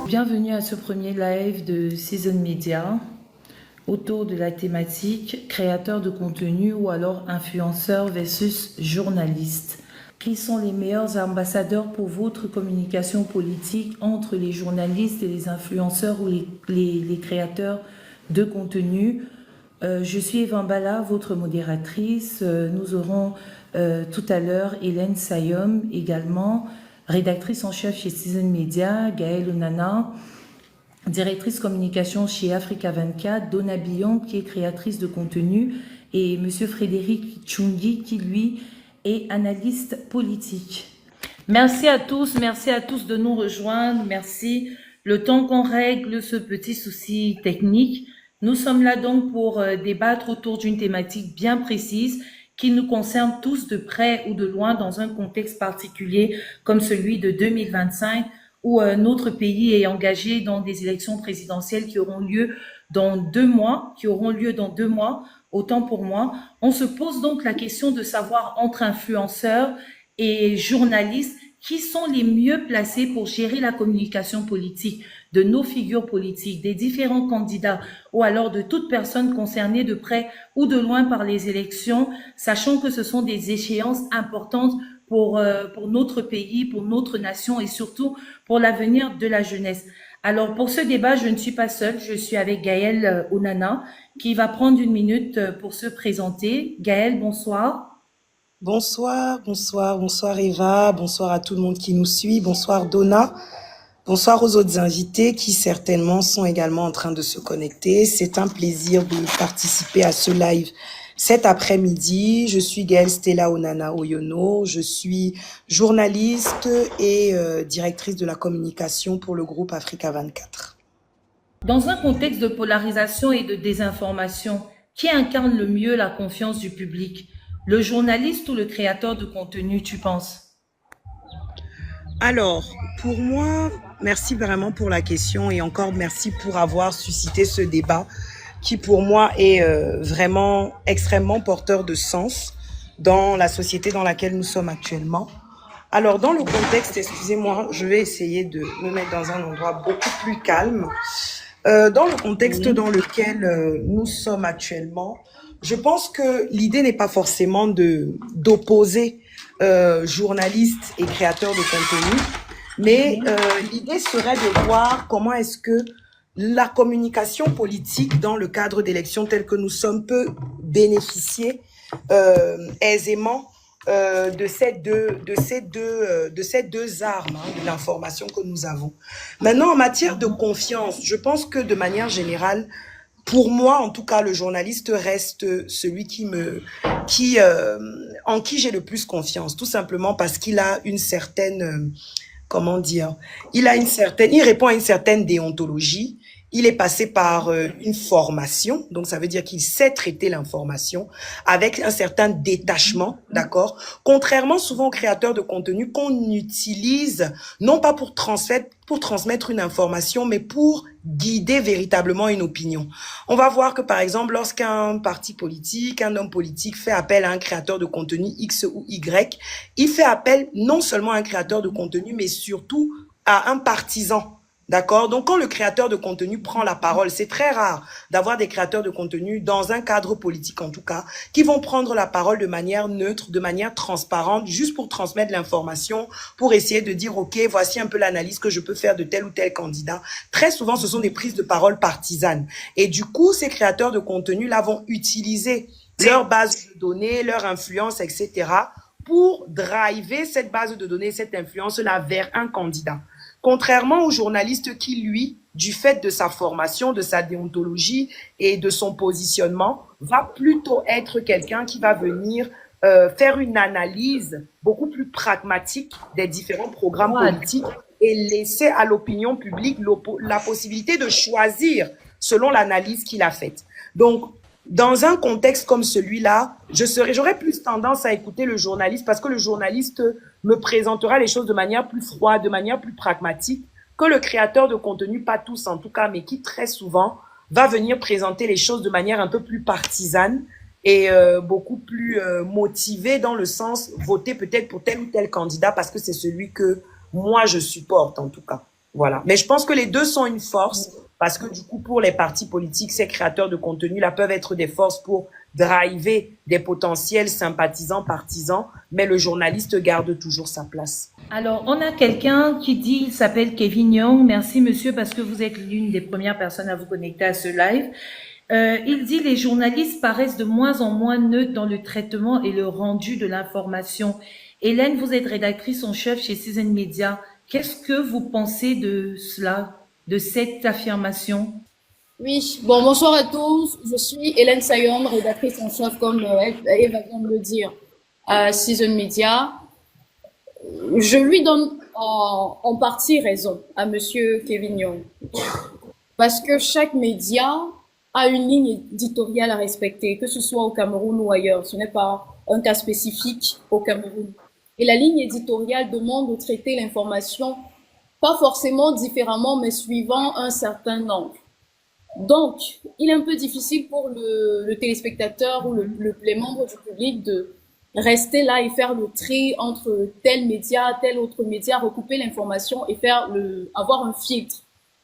Bienvenue à ce premier live de Season Media autour de la thématique créateur de contenu ou alors influenceur versus journaliste. Qui sont les meilleurs ambassadeurs pour votre communication politique entre les journalistes et les influenceurs ou les créateurs de contenu? Je suis Eva Mbala, votre modératrice. Nous aurons tout à l'heure Hélène Sayom également, rédactrice en chef chez Season Media, Gaëlle Onana, directrice communication chez Africa 24, Donna Billon qui est créatrice de contenu et Monsieur Frédéric Tchungi qui lui est analyste politique. Merci à tous de nous rejoindre, merci. Le temps qu'on règle ce petit souci technique, nous sommes là donc pour débattre autour d'une thématique bien précise qui nous concerne tous de près ou de loin dans un contexte particulier comme celui de 2025 où notre pays est engagé dans des élections présidentielles qui auront lieu dans 2 mois, autant pour moi. On se pose donc la question de savoir entre influenceurs et journalistes qui sont les mieux placés pour gérer la communication politique de nos figures politiques, des différents candidats ou alors de toute personne concernée de près ou de loin par les élections, sachant que ce sont des échéances importantes pour notre pays, pour notre nation et surtout pour l'avenir de la jeunesse. Alors pour ce débat, je ne suis pas seule, je suis avec Gaëlle Onana qui va prendre 1 minute pour se présenter. Gaëlle, bonsoir. Bonsoir Eva, bonsoir à tout le monde qui nous suit, bonsoir Donna, bonsoir aux autres invités qui certainement sont également en train de se connecter. C'est un plaisir de participer à ce live cet après-midi. Je suis Gaëlle Stella Onana Oyono, je suis journaliste et directrice de la communication pour le groupe Africa 24. Dans un contexte de polarisation et de désinformation, qui incarne le mieux la confiance du public? Le journaliste ou le créateur de contenu, tu penses? Alors, pour moi, merci vraiment pour la question et encore merci pour avoir suscité ce débat qui pour moi est vraiment extrêmement porteur de sens dans la société dans laquelle nous sommes actuellement. Alors, dans le contexte, excusez-moi, je vais essayer de me mettre dans un endroit beaucoup plus calme. Dans le contexte dans lequel nous sommes actuellement, je pense que l'idée n'est pas forcément d'opposer journalistes et créateurs de contenu, mais l'idée serait de voir comment est-ce que la communication politique dans le cadre d'élections telles que nous sommes peut bénéficier aisément de ces deux armes de l'information que nous avons. Maintenant, en matière de confiance, je pense que de manière générale, pour moi, en tout cas, le journaliste reste celui en qui j'ai le plus confiance, tout simplement parce qu'il a une certaine, comment dire, il répond à une certaine déontologie. Il est passé par une formation, donc ça veut dire qu'il sait traiter l'information avec un certain détachement, d'accord? Contrairement souvent aux créateurs de contenu qu'on utilise, non pas pour transmettre une information, mais pour guider véritablement une opinion. On va voir que par exemple, lorsqu'un parti politique, un homme politique fait appel à un créateur de contenu X ou Y, il fait appel non seulement à un créateur de contenu, mais surtout à un partisan. D'accord? Donc, quand le créateur de contenu prend la parole, c'est très rare d'avoir des créateurs de contenu dans un cadre politique, en tout cas, qui vont prendre la parole de manière neutre, de manière transparente, juste pour transmettre l'information, pour essayer de dire, OK, voici un peu l'analyse que je peux faire de tel ou tel candidat. Très souvent, ce sont des prises de parole partisanes. Et du coup, ces créateurs de contenu-là vont utiliser leur base de données, leur influence, etc., pour driver cette base de données, cette influence-là vers un candidat. Contrairement au journaliste qui, lui, du fait de sa formation, de sa déontologie et de son positionnement, va plutôt être quelqu'un qui va venir faire une analyse beaucoup plus pragmatique des différents programmes politiques et laisser à l'opinion publique la possibilité de choisir selon l'analyse qu'il a faite. Donc, dans un contexte comme celui-là, j'aurais plus tendance à écouter le journaliste parce que le journaliste me présentera les choses de manière plus froide, de manière plus pragmatique que le créateur de contenu, pas tous en tout cas, mais qui très souvent va venir présenter les choses de manière un peu plus partisane et beaucoup plus motivée dans le sens voter peut-être pour tel ou tel candidat parce que c'est celui que moi je supporte en tout cas. Voilà. Mais je pense que les deux sont une force parce que du coup, pour les partis politiques, ces créateurs de contenu là peuvent être des forces pour driver des potentiels sympathisants, partisans, mais le journaliste garde toujours sa place. Alors, on a quelqu'un qui dit, il s'appelle Kevin Young. Merci, monsieur, parce que vous êtes l'une des premières personnes à vous connecter à ce live. Il dit, les journalistes paraissent de moins en moins neutres dans le traitement et le rendu de l'information. Hélène, vous êtes rédactrice en chef chez Season Media. Qu'est-ce que vous pensez de cela, de cette affirmation? Oui, bon, bonsoir à tous. Je suis Hélène Sayom, rédactrice en chef, comme Eva vient de le dire, à Season Media. Je lui donne en partie raison à Monsieur Kevin Young, parce que chaque média a une ligne éditoriale à respecter, que ce soit au Cameroun ou ailleurs. Ce n'est pas un cas spécifique au Cameroun. Et la ligne éditoriale demande de traiter l'information, pas forcément différemment, mais suivant un certain angle. Donc, il est un peu difficile pour le téléspectateur ou les membres du public de rester là et faire le tri entre tel média, tel autre média, recouper l'information et avoir un filtre.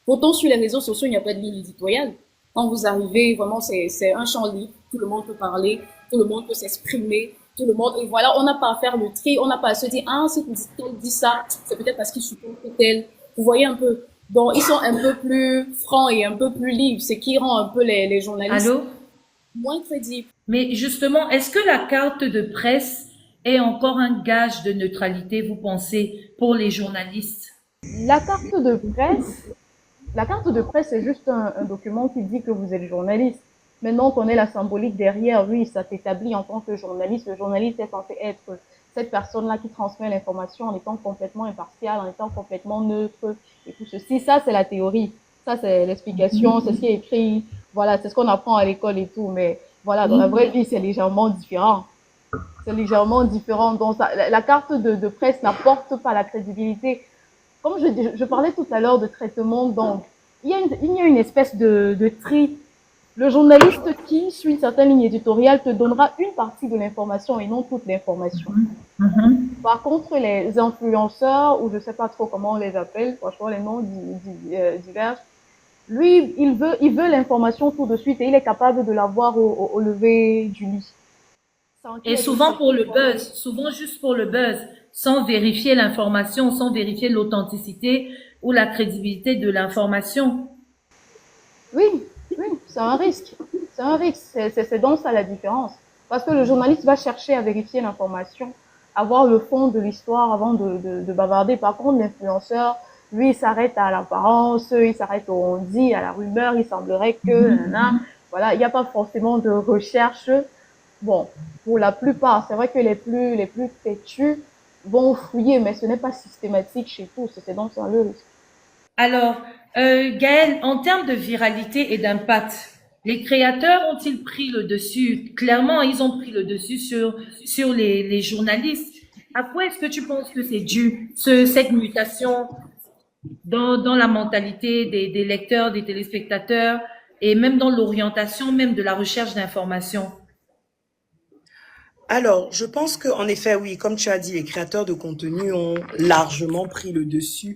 Pourtant, sur les réseaux sociaux, il n'y a pas de ligne éditoriale. Quand vous arrivez, vraiment, c'est un champ libre. Tout le monde peut parler, tout le monde peut s'exprimer, tout le monde, et voilà, on n'a pas à faire le tri, on n'a pas à se dire, ah, si tel dit ça, c'est peut-être parce qu'il supporte tel. Vous voyez un peu. Donc, ils sont un peu plus francs et un peu plus libres, ce qui rend un peu les journalistes Allô? moins crédibles. Mais justement, est-ce que la carte de presse est encore un gage de neutralité, vous pensez, pour les journalistes? La carte de presse, la carte de presse, c'est juste un document qui dit que vous êtes journaliste. Maintenant qu'on est la symbolique derrière, oui, ça t'établit en tant que journaliste. Le journaliste est censé être cette personne-là qui transmet l'information en étant complètement impartial, en étant complètement neutre et tout ceci. Ça, c'est la théorie. Ça, c'est l'explication, c'est ce qui est écrit. Voilà, c'est ce qu'on apprend à l'école et tout. Mais voilà, dans la vraie vie, c'est légèrement différent. C'est légèrement différent. Donc, la carte de presse n'apporte pas la crédibilité. Comme je parlais tout à l'heure de traitement, donc, il y a une espèce de tri. Le journaliste qui suit une certaine ligne éditoriale te donnera une partie de l'information et non toute l'information. Par contre, les influenceurs, ou je sais pas trop comment on les appelle, franchement, les noms divergent. Lui, il veut l'information tout de suite et il est capable de l'avoir au lever du lit. Et souvent pour le buzz, souvent juste pour le buzz, sans vérifier l'information, sans vérifier l'authenticité ou la crédibilité de l'information. Oui, oui, c'est un risque. C'est un risque. C'est donc ça la différence. Parce que le journaliste va chercher à vérifier l'information, à voir le fond de l'histoire avant de bavarder. Par contre, l'influenceur, lui, il s'arrête à l'apparence, il s'arrête au on dit, à la rumeur, il semblerait que, voilà, il n'y a pas forcément de recherche. Bon, pour la plupart, c'est vrai que les plus têtus vont fouiller, mais ce n'est pas systématique chez tous. C'est donc ça le risque. Alors, Gaël, en termes de viralité et d'impact, les créateurs ont-ils pris le dessus? Clairement, ils ont pris le dessus sur les journalistes. À quoi est-ce que tu penses que c'est dû, cette mutation dans la mentalité des lecteurs, des téléspectateurs et même dans l'orientation même de la recherche d'informations? Alors, je pense qu'en effet, oui, comme tu as dit, les créateurs de contenu ont largement pris le dessus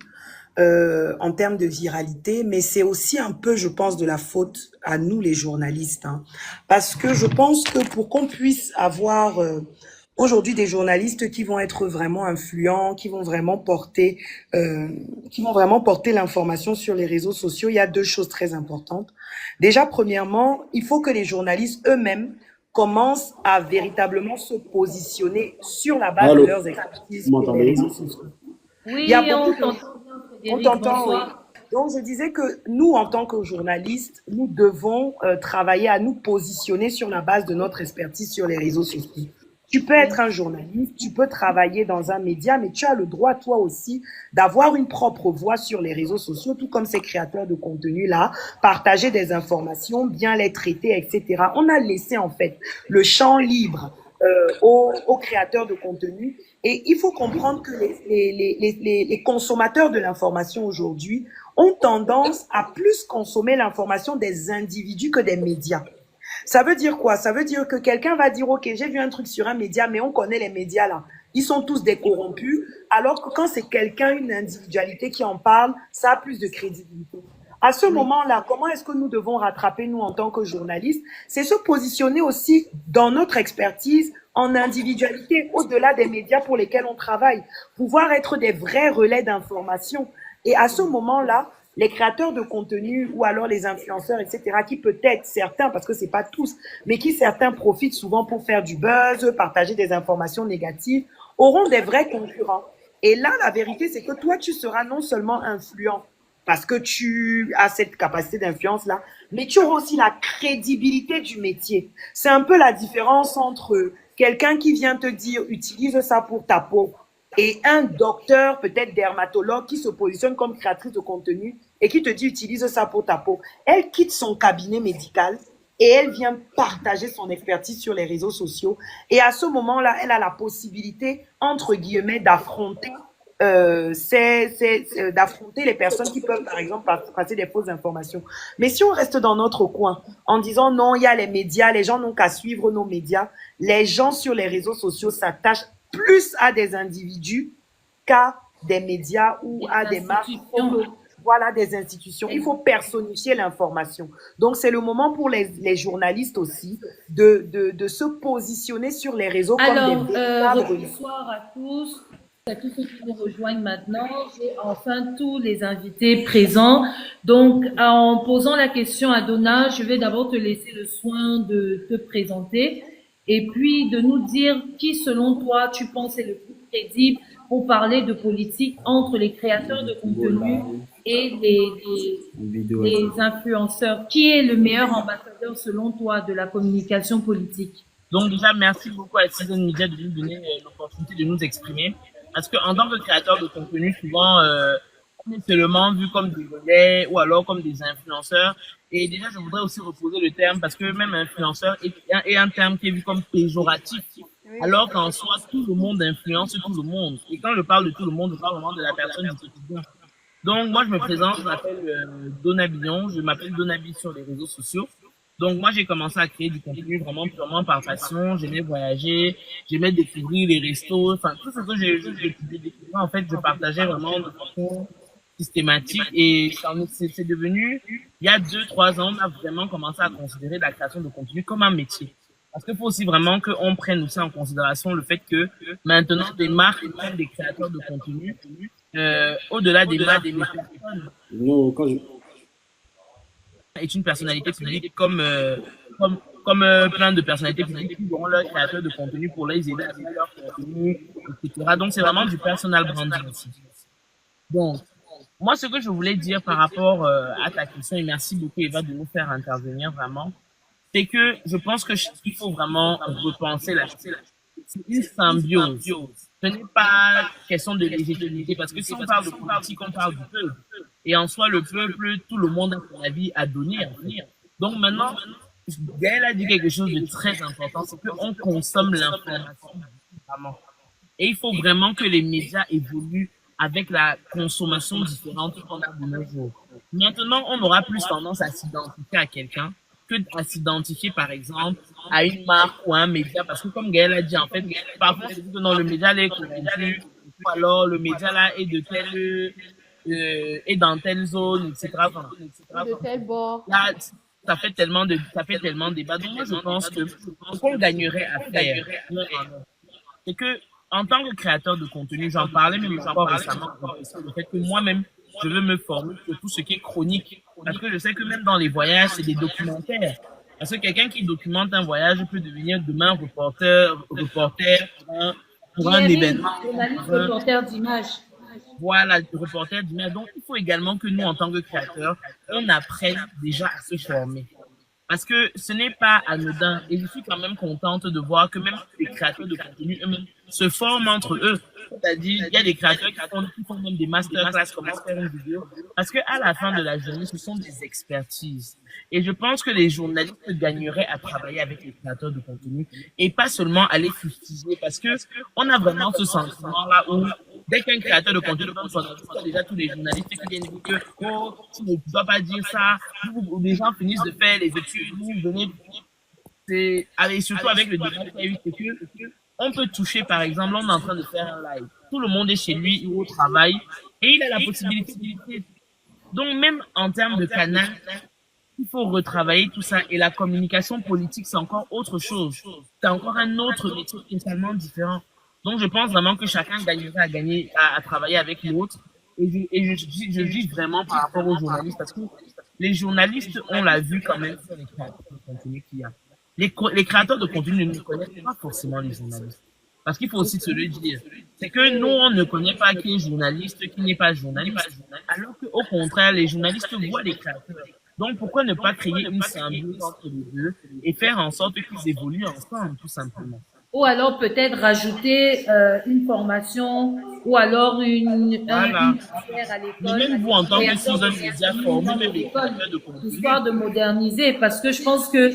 en termes de viralité, mais c'est aussi un peu, je pense, de la faute à nous, les journalistes, hein. Parce que je pense que pour qu'on puisse avoir aujourd'hui des journalistes qui vont être vraiment influents, qui vont vraiment porter l'information sur les réseaux sociaux, il y a deux choses très importantes. Déjà, premièrement, il faut que les journalistes eux-mêmes commencent à véritablement se positionner sur la base de Allô, leurs expertises vous sur les m'entendez? réseaux sociaux. Il Oui, y a on beaucoup de... t'entend bien, On Frédéric. t'entend, oui. Bonsoir. Donc, je disais que nous, en tant que journalistes, nous devons travailler à nous positionner sur la base de notre expertise sur les réseaux sociaux. Tu peux être un journaliste, tu peux travailler dans un média, mais tu as le droit, toi aussi, d'avoir une propre voix sur les réseaux sociaux, tout comme ces créateurs de contenu-là, partager des informations, bien les traiter, etc. On a laissé, en fait, le champ libre aux créateurs de contenu. Et il faut comprendre que les consommateurs de l'information aujourd'hui ont tendance à plus consommer l'information des individus que des médias. Ça veut dire quoi? Ça veut dire que quelqu'un va dire, OK, j'ai vu un truc sur un média, mais on connaît les médias là. ils sont tous des corrompus, alors que quand c'est quelqu'un, une individualité qui en parle, ça a plus de crédibilité. À ce moment-là, comment est-ce que nous devons rattraper, nous, en tant que journalistes? C'est se positionner aussi dans notre expertise en individualité, au-delà des médias pour lesquels on travaille, pouvoir être des vrais relais d'information. Et à ce moment-là, les créateurs de contenu ou alors les influenceurs, etc., qui peut-être certains, parce que c'est pas tous, mais qui certains profitent souvent pour faire du buzz, partager des informations négatives, auront des vrais concurrents. Et là, la vérité, c'est que toi, tu seras non seulement influent, parce que tu as cette capacité d'influence-là, mais tu auras aussi la crédibilité du métier. C'est un peu la différence entre quelqu'un qui vient te dire utilise ça pour ta peau et un docteur, peut-être dermatologue, qui se positionne comme créatrice de contenu et qui te dit utilise ça pour ta peau. Elle quitte son cabinet médical et elle vient partager son expertise sur les réseaux sociaux. Et à ce moment-là, elle a la possibilité, entre guillemets, d'affronter d'affronter les personnes qui peuvent, par exemple, passer des fausses informations. Mais si on reste dans notre coin, en disant non, il y a les médias, les gens n'ont qu'à suivre nos médias, les gens sur les réseaux sociaux s'attachent plus à des individus qu'à des médias ou à des marques. Voilà, des institutions. Il faut personnifier l'information. Donc, c'est le moment pour les journalistes aussi de se positionner sur les réseaux comme des véritables. Bonsoir à tous. À tous ceux qui nous rejoignent maintenant, j'ai enfin tous les invités présents. Donc, en posant la question à Donna, je vais d'abord te laisser le soin de te présenter et puis de nous dire qui, selon toi, tu penses est le plus crédible pour parler de politique entre les créateurs de contenu et les influenceurs. Qui est le meilleur ambassadeur, selon toi, de la communication politique? Donc déjà, merci beaucoup à Season Media de nous donner l'opportunité de nous exprimer. Parce qu'en tant que créateur de contenu, souvent, on est seulement vu comme des relais ou alors comme des influenceurs. Et déjà, je voudrais aussi reposer le terme parce que même influenceur est un terme qui est vu comme péjoratif. Alors qu'en soi, tout le monde influence tout le monde. Et quand je parle de tout le monde, je parle vraiment de la personne du quotidien. Donc, moi, je me présente, je m'appelle Donabillon, je m'appelle Donabi sur les réseaux sociaux. Donc, moi, j'ai commencé à créer du contenu vraiment purement par passion. J'aimais voyager, j'aimais découvrir les restos. Enfin, tout ce que j'ai découvert, en fait, je partageais vraiment de façon systématique. Et c'est devenu, il y a 2-3 ans, on a vraiment commencé à considérer la création de contenu comme un métier. Parce qu'il faut aussi vraiment qu'on prenne aussi en considération le fait que maintenant, des marques prennent des créateurs de contenu, au-delà des marques, des personnes. Non, Est une personnalité publique comme plein de personnalités publiques qui auront leur créateur de contenu pour les aider à faire leur contenu, etc. Donc, c'est vraiment du personal branding aussi. Donc, moi, ce que je voulais dire par rapport à ta question, et merci beaucoup Eva de nous faire intervenir vraiment, c'est que je pense que il faut vraiment repenser la chose. C'est une symbiose. Ce n'est pas question de légitimité, parce que si on parle de politique, on parle du peuple. Et en soi, le peuple, tout le monde a son avis à donner, à venir. Donc maintenant, Gaël a dit quelque chose de très important, c'est qu'on consomme l'information différemment. Et il faut vraiment que les médias évoluent avec la consommation différente qu'on a de nos jours. Maintenant, on aura plus tendance à s'identifier à quelqu'un que à s'identifier, par exemple, à une marque ou à un média. Parce que comme Gaël a dit, en fait, parfois, c'est que non, le média là est corrompu, ou alors le média là est de telle, est dans telle zone, etc. De tel bord. Là, ça fait tellement débat. Donc, moi, je pense que ce qu'on gagnerait à faire, c'est que, en tant que créateur de contenu, j'en parlais même encore récemment, le fait que moi-même, je veux me former sur tout ce qui est chronique. Parce que je sais que même dans les voyages, c'est des documentaires. Parce que quelqu'un qui documente un voyage peut devenir demain reporter pour un événement. Reporter d'image. Voilà, reporter d'image. Donc, il faut également que nous, en tant que créateurs, on apprenne déjà à se former. Parce que ce n'est pas anodin. Et je suis quand même contente de voir que même les créateurs de contenu eux-mêmes se forment entre eux. C'est-à-dire, il y a des créateurs qui font même des masterclass, comment faire une vidéo. Parce que à la fin de la journée, ce sont des expertises. Et je pense que les journalistes gagneraient à travailler avec les créateurs de contenu et pas seulement à les fustiger. Parce que on a vraiment ce sentiment-là où dès qu'un créateur de contenu donne son avis, déjà tous les journalistes qui viennent dire que, oh, tu ne dois pas dire ça. Les gens finissent de faire les études, vous venez, surtout avec le débat qu'il y a eu, c'est que on peut toucher, par exemple, on est en train de faire un live. Tout le monde est chez lui ou au travail et il a la possibilité d'écouter. Donc, même en termes de canal, il faut retravailler tout ça. Et la communication politique, c'est encore autre chose. C'est encore un autre métier totalement différent. Donc, je pense vraiment que chacun gagnerait à gagner, à travailler avec l'autre. Je juge vraiment par rapport aux journalistes parce que les journalistes, on l'a vu quand même sur les créateurs de contenu qu'il y a. Les créateurs de contenu ne connaissent pas forcément les journalistes. Parce qu'il faut aussi se le dire. C'est que nous, on ne connaît pas qui est journaliste, qui n'est pas journaliste. Alors qu'au contraire, les journalistes voient les créateurs. Donc, pourquoi ne pas créer une symbiose entre les deux et faire en sorte qu'ils évoluent ensemble, tout simplement? Ou alors peut-être rajouter une formation ou alors Voilà. une matière à Mais l'école, même vous, en tant que créateur Season de Media, contenu formez à même les l'école, créateurs de contenu. histoire de moderniser, parce que je pense que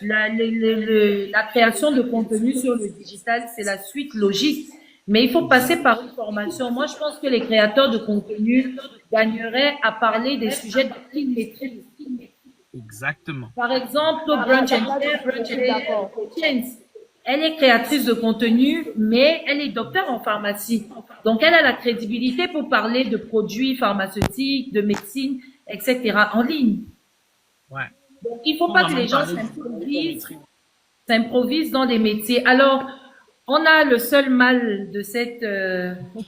la création de contenu sur le digital, c'est la suite logique. Mais il faut passer par une formation. Moi, je pense que les créateurs de contenu gagneraient à parler des sujets qu'ils maîtrisent. Exactement. Par exemple, Là, Brunch là, and là, Share, je suis d'accord. elle est créatrice de contenu, mais elle est docteur en pharmacie. Donc, elle a la crédibilité pour parler de produits pharmaceutiques, de médecine, etc. en ligne. Ouais. Donc, il faut On pas va que les vraiment gens parler de s'improvisent dans des métiers. Alors, on a le seul mal de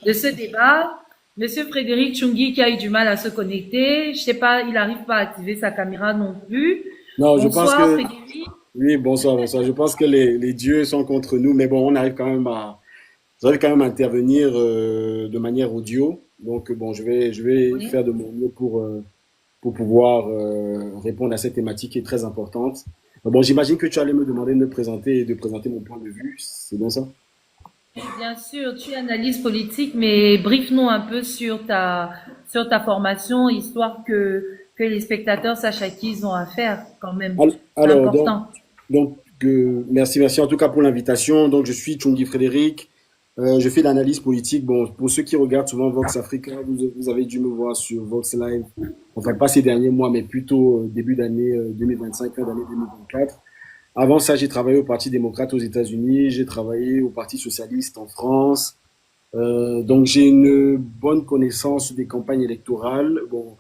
de ce débat. Monsieur Frédéric Chungi qui a eu du mal à se connecter. Je sais pas, il n'arrive pas à activer sa caméra non plus. Non, je pense Bonsoir que, Frédéric. oui, bonsoir, bonsoir. Je pense que les dieux sont contre nous, mais bon, j'arrive quand même à intervenir de manière audio. Donc, bon, je vais Oui. faire de mon mieux pour pouvoir répondre à cette thématique qui est très importante. Bon, j'imagine que tu allais me demander de me présenter et de présenter mon point de vue. C'est bien ça? Bien sûr, tu es analyste politique, mais brief-nous un peu sur ta formation, histoire que les spectateurs sachent à qui ils ont affaire quand même. C'est Alors, important. merci en tout cas pour l'invitation. Donc, je suis Tchungi Frédéric. Je fais de l'analyse politique. Bon, pour ceux qui regardent souvent Vox Africa, vous avez dû me voir sur Vox Live. Enfin, pas ces derniers mois, mais plutôt début d'année 2025, fin d'année 2024. Avant ça, j'ai travaillé au Parti démocrate aux États-Unis. J'ai travaillé au Parti socialiste en France. Donc, j'ai une bonne connaissance des campagnes électorales. Bon,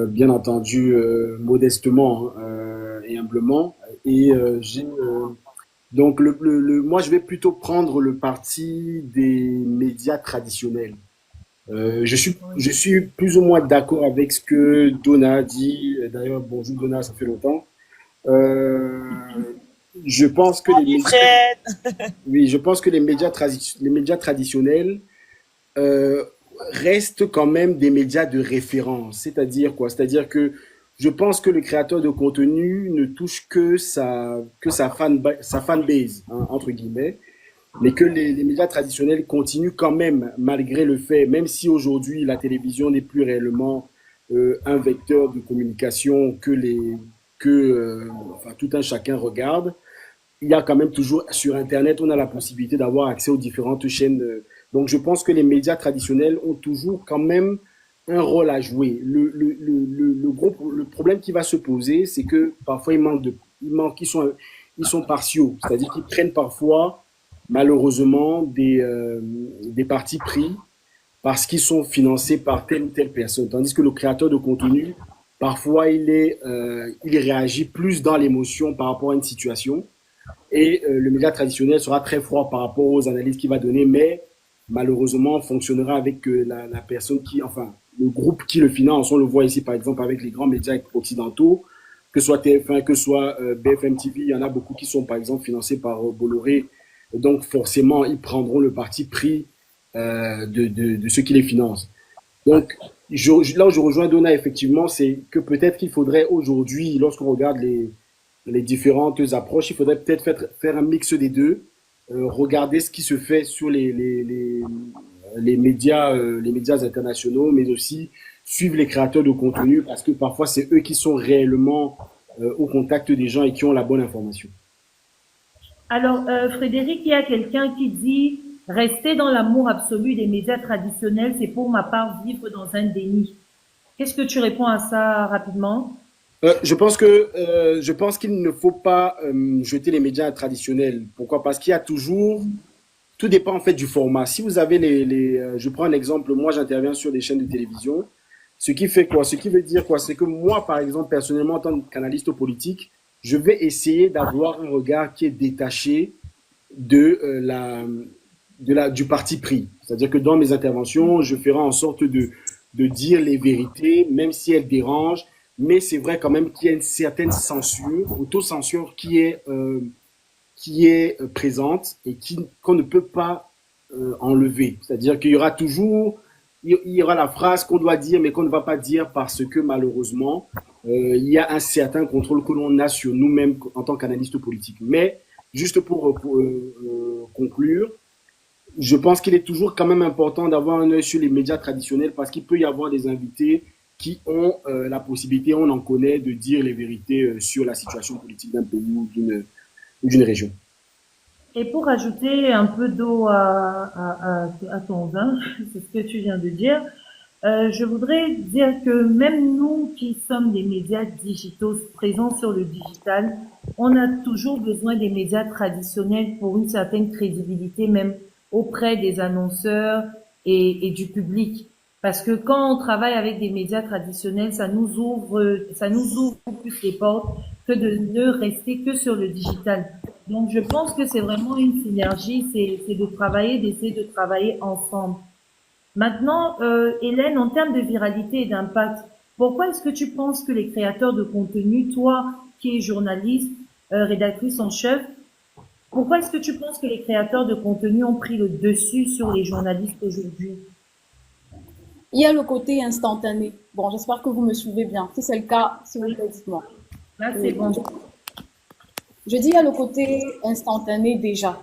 bien entendu, modestement et humblement. Et donc, moi, je vais plutôt prendre le parti des médias traditionnels. Je suis plus ou moins d'accord avec ce que Donna a dit. D'ailleurs, bonjour Donna, ça fait longtemps. Euh, je pense que les Salut médias, Fred. oui, je pense que les médias traditionnels euh, restent quand même des médias de référence. C'est-à-dire quoi? C'est-à-dire que je pense que le créateur de contenu ne touche que sa fanbase, hein, entre guillemets, mais que les médias traditionnels continuent quand même, malgré le fait, même si aujourd'hui la télévision n'est plus réellement un vecteur de communication enfin, tout un chacun regarde, il y a quand même toujours sur Internet, on a la possibilité d'avoir accès aux différentes chaînes. Donc, je pense que les médias traditionnels ont toujours quand même un rôle à jouer. Le problème qui va se poser, c'est que parfois, ils sont partiaux. C'est-à-dire qu'ils prennent parfois, malheureusement, des partis pris parce qu'ils sont financés par telle ou telle personne. Tandis que le créateur de contenu, parfois, il réagit plus dans l'émotion par rapport à une situation. Et le média traditionnel sera très froid par rapport aux analyses qu'il va donner, mais malheureusement fonctionnera avec la personne enfin, le groupe qui le finance. On le voit ici, par exemple, avec les grands médias occidentaux, que ce soit TF1, que ce soit BFM TV. Il y en a beaucoup qui sont, par exemple, financés par Bolloré. Donc, forcément, ils prendront le parti pris de ceux qui les financent. Donc, là où je rejoins Donna, effectivement, c'est que peut-être qu'il faudrait aujourd'hui, lorsqu'on regarde les différentes approches, il faudrait peut-être faire un mix des deux, regarder ce qui se fait sur les médias internationaux, mais aussi suivre les créateurs de contenu, parce que parfois c'est eux qui sont réellement au contact des gens et qui ont la bonne information. Alors, Frédéric, il y a quelqu'un qui dit rester dans l'amour absolu des médias traditionnels, c'est pour ma part vivre dans un déni. Qu'est-ce que tu réponds à ça rapidement? Je pense qu'il ne faut pas jeter les médias traditionnels. Pourquoi? Parce qu'il y a toujours tout dépend en fait du format. Si vous avez je prends un exemple, moi j'interviens sur des chaînes de télévision. Ce qui fait quoi? Ce qui veut dire quoi? C'est que moi, par exemple, personnellement, en tant qu'analyste politique, je vais essayer d'avoir un regard qui est détaché de du parti pris. C'est-à-dire que dans mes interventions, je ferai en sorte de dire les vérités, même si elles dérangent. Mais c'est vrai quand même qu'il y a une certaine censure, autocensure qui est présente et qu'on ne peut pas enlever. C'est-à-dire qu'il y aura toujours, il y aura la phrase qu'on doit dire mais qu'on ne va pas dire parce que malheureusement, il y a un certain contrôle que l'on a sur nous-mêmes en tant qu'analystes politiques. Mais juste pour conclure, je pense qu'il est toujours quand même important d'avoir un œil sur les médias traditionnels parce qu'il peut y avoir des invités qui ont la possibilité, on en connaît, de dire les vérités sur la situation politique d'un pays ou d'une région. Et pour ajouter un peu d'eau à ton vin, c'est ce que tu viens de dire, je voudrais dire que même nous qui sommes des médias digitaux présents sur le digital, on a toujours besoin des médias traditionnels pour une certaine crédibilité, même auprès des annonceurs et du public. Parce que quand on travaille avec des médias traditionnels, ça nous ouvre plus les portes que de ne rester que sur le digital. Donc, je pense que c'est vraiment une synergie, c'est de travailler, d'essayer de travailler ensemble. Maintenant, Hélène, en termes de viralité et d'impact, pourquoi est-ce que tu penses que les créateurs de contenu, toi qui es journaliste, rédactrice en chef, pourquoi est-ce que tu penses que les créateurs de contenu ont pris le dessus sur les journalistes aujourd'hui? Il y a le côté instantané. Bon, j'espère que vous me suivez bien. Si c'est le cas, s'il vous plaît, dites-moi. Là, c'est bon. Je dis il y a le côté instantané déjà.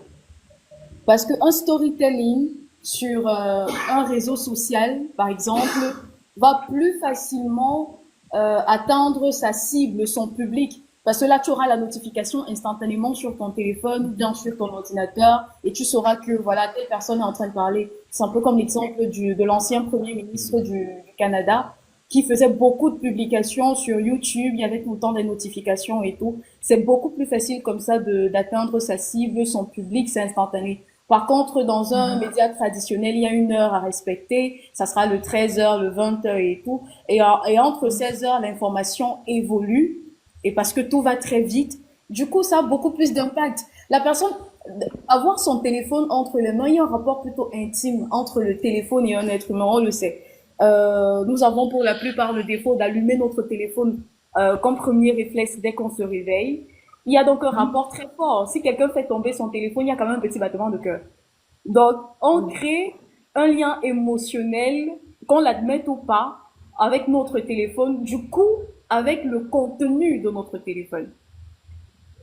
Parce qu'un storytelling sur un réseau social, par exemple, va plus facilement atteindre sa cible, son public. Parce que là, tu auras la notification instantanément sur ton téléphone ou bien sur ton ordinateur et tu sauras que voilà, telle personne est en train de parler. C'est un peu comme l'exemple de l'ancien premier ministre du Canada qui faisait beaucoup de publications sur YouTube. Il y avait tout le temps des notifications et tout. C'est beaucoup plus facile comme ça d'atteindre sa cible, son public, c'est instantané. Par contre, dans un média traditionnel, il y a une heure à respecter. Ça sera le 13h, le 20h et tout. Et entre 16h, l'information évolue. Et parce que tout va très vite, du coup, ça a beaucoup plus d'impact. La personne, avoir son téléphone entre les mains, il y a un rapport plutôt intime entre le téléphone et un être humain, on le sait. Nous avons pour la plupart le défaut d'allumer notre téléphone comme premier réflexe dès qu'on se réveille. Il y a donc un rapport très fort. Si quelqu'un fait tomber son téléphone, il y a quand même un petit battement de cœur. Donc, on crée un lien émotionnel, qu'on l'admette ou pas, avec notre téléphone. Du coup, avec le contenu de notre téléphone.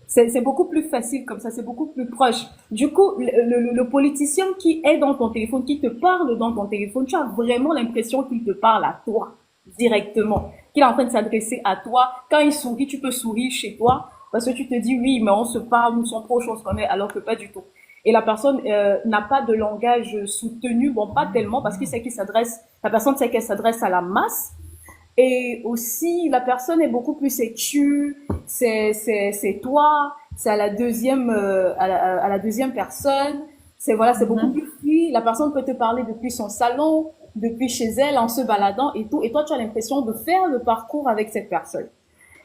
C'est beaucoup plus facile comme ça, c'est beaucoup plus proche. Du coup, le politicien qui est dans ton téléphone, qui te parle dans ton téléphone, tu as vraiment l'impression qu'il te parle à toi, directement. Qu'il est en train de s'adresser à toi. Quand il sourit, tu peux sourire chez toi, parce que tu te dis, oui, mais on se parle, nous sommes proches, on se connaît, alors que pas du tout. Et la personne n'a pas de langage soutenu, bon, pas tellement, parce qu'il sait qu'il s'adresse, la personne sait qu'elle s'adresse à la masse. Et aussi, la personne est beaucoup plus c'est toi, c'est à la deuxième, à la deuxième personne. C'est voilà, c'est beaucoup plus fluide. La personne peut te parler depuis son salon, depuis chez elle, en se baladant et tout. Et toi, tu as l'impression de faire le parcours avec cette personne.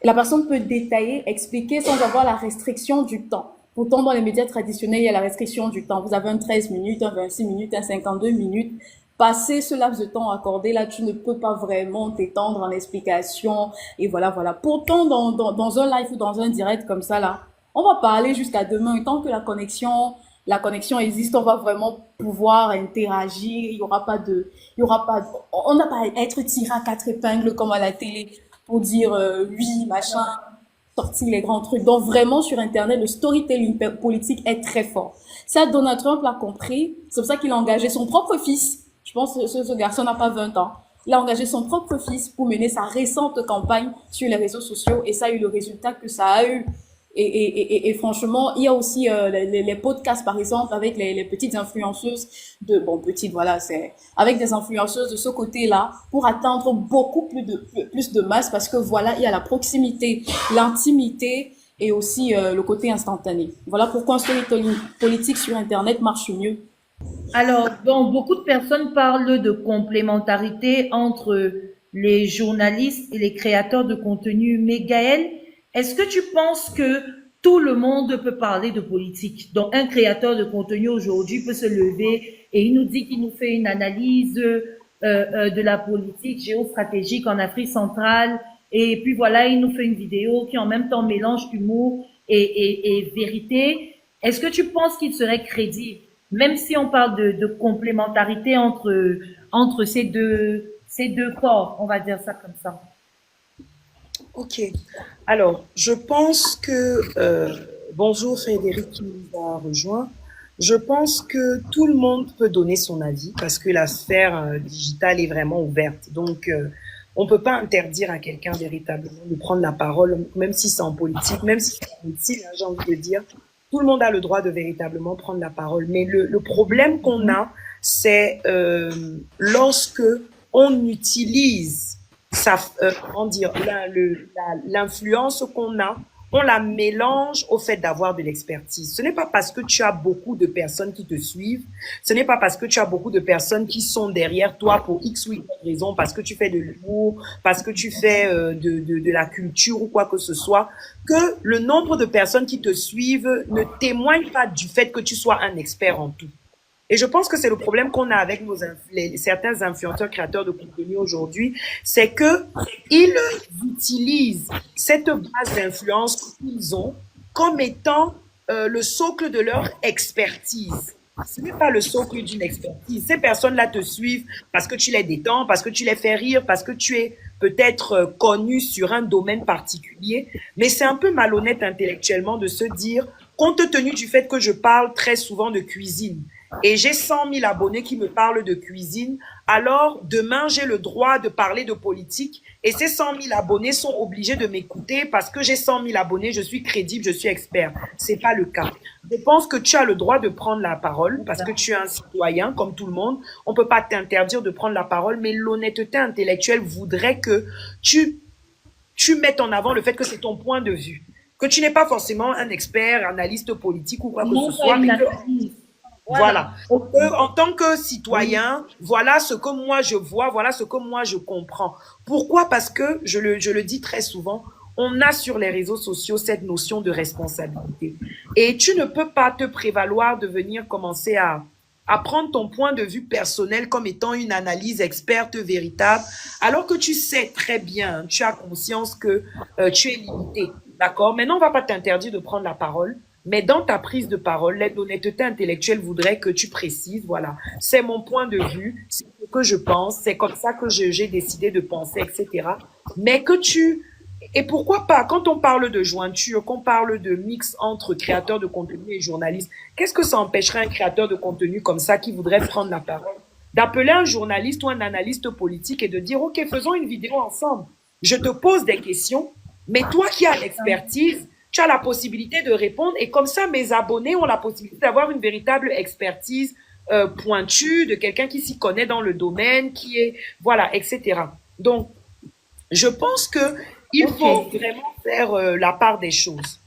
La personne peut détailler, expliquer sans avoir la restriction du temps. Pourtant, dans les médias traditionnels, il y a la restriction du temps. Vous avez un 13 minutes, un 26 minutes, un 52 minutes. Passer ce laps de temps accordé, là, tu ne peux pas vraiment t'étendre en explication. Et voilà, voilà. Pourtant, dans un live ou dans un direct comme ça, là, on va parler jusqu'à demain. Et tant que la connexion existe, on va vraiment pouvoir interagir. Il y aura pas, on n'a pas à être tiré à quatre épingles comme à la télé pour dire oui, machin, sortir les grands trucs. Donc vraiment, sur Internet, le storytelling politique est très fort. Ça, Donald Trump l'a compris. C'est pour ça qu'il a engagé son propre fils. Je pense que ce garçon n'a pas 20 ans. Il a engagé son propre fils pour mener sa récente campagne sur les réseaux sociaux et ça a eu le résultat que ça a eu. Et franchement, il y a aussi les podcasts, par exemple, avec les petites influenceuses petites, voilà, c'est avec des influenceuses de ce côté-là pour atteindre beaucoup plus de masse parce que voilà, il y a la proximité, l'intimité et aussi le côté instantané. Voilà pourquoi un storytelling politique sur Internet marche mieux Alors, bon, beaucoup de personnes parlent de complémentarité entre les journalistes et les créateurs de contenu. Mais Gaël, est-ce que tu penses que tout le monde peut parler de politique? Donc, un créateur de contenu aujourd'hui peut se lever et il nous dit qu'il nous fait une analyse de la politique géostratégique en Afrique centrale. Et puis voilà, il nous fait une vidéo qui en même temps mélange humour et vérité. Est-ce que tu penses qu'il serait crédible, même si on parle de complémentarité entre ces deux corps, on va dire ça comme ça. Ok. Alors, je pense que, bonjour Frédéric qui nous a rejoint. Je pense que tout le monde peut donner son avis parce que la sphère digitale est vraiment ouverte. Donc, on peut pas interdire à quelqu'un véritablement de prendre la parole, même si c'est en politique, même si c'est en médecine, hein, j'ai envie de dire. Tout le monde a le droit de véritablement prendre la parole. Mais le problème qu'on a, c'est lorsque on utilise comment dire, l'influence qu'on a, on la mélange au fait d'avoir de l'expertise. Ce n'est pas parce que tu as beaucoup de personnes qui te suivent, ce n'est pas parce que tu as beaucoup de personnes qui sont derrière toi pour X ou Y raison, parce que tu fais de l'humour, parce que tu fais de la culture ou quoi que ce soit, que le nombre de personnes qui te suivent ne témoigne pas du fait que tu sois un expert en tout. Et je pense que c'est le problème qu'on a avec certains influenceurs créateurs de contenu aujourd'hui, c'est que ils utilisent cette base d'influence qu'ils ont comme étant le socle de leur expertise. Ce n'est pas le socle d'une expertise. Ces personnes-là te suivent parce que tu les détends, parce que tu les fais rire, parce que tu es peut-être connu sur un domaine particulier. Mais c'est un peu malhonnête intellectuellement de se dire, compte tenu du fait que je parle très souvent de cuisine, et j'ai 100 000 abonnés qui me parlent de cuisine, alors demain j'ai le droit de parler de politique et ces 100 000 abonnés sont obligés de m'écouter parce que j'ai 100 000 abonnés, je suis crédible, je suis expert. C'est pas le cas. Je pense que tu as le droit de prendre la parole parce que tu es un citoyen comme tout le monde. On peut pas t'interdire de prendre la parole, mais l'honnêteté intellectuelle voudrait que tu mettes en avant le fait que c'est ton point de vue, que tu n'es pas forcément un expert, analyste politique ou quoi que ce soit, mais que voilà. En tant que citoyen, voilà ce que moi je vois, voilà ce que moi je comprends. Pourquoi? Parce que, je le dis très souvent, on a sur les réseaux sociaux cette notion de responsabilité. Et tu ne peux pas te prévaloir de venir commencer à prendre ton point de vue personnel comme étant une analyse experte véritable, alors que tu sais très bien, tu as conscience que tu es limité. D'accord? Maintenant, on va pas t'interdire de prendre la parole. Mais dans ta prise de parole, l'honnêteté intellectuelle voudrait que tu précises, voilà, c'est mon point de vue, c'est ce que je pense, c'est comme ça que j'ai décidé de penser, etc. Mais que et pourquoi pas, quand on parle de jointure, qu'on parle de mix entre créateur de contenu et journaliste, qu'est-ce que ça empêcherait un créateur de contenu comme ça qui voudrait prendre la parole, d'appeler un journaliste ou un analyste politique et de dire, OK, faisons une vidéo ensemble. Je te pose des questions, mais toi qui as l'expertise, tu as la possibilité de répondre et comme ça, mes abonnés ont la possibilité d'avoir une véritable expertise pointue de quelqu'un qui s'y connaît dans le domaine, qui est, voilà, etc. Donc, je pense que il faut vraiment faire la part des choses.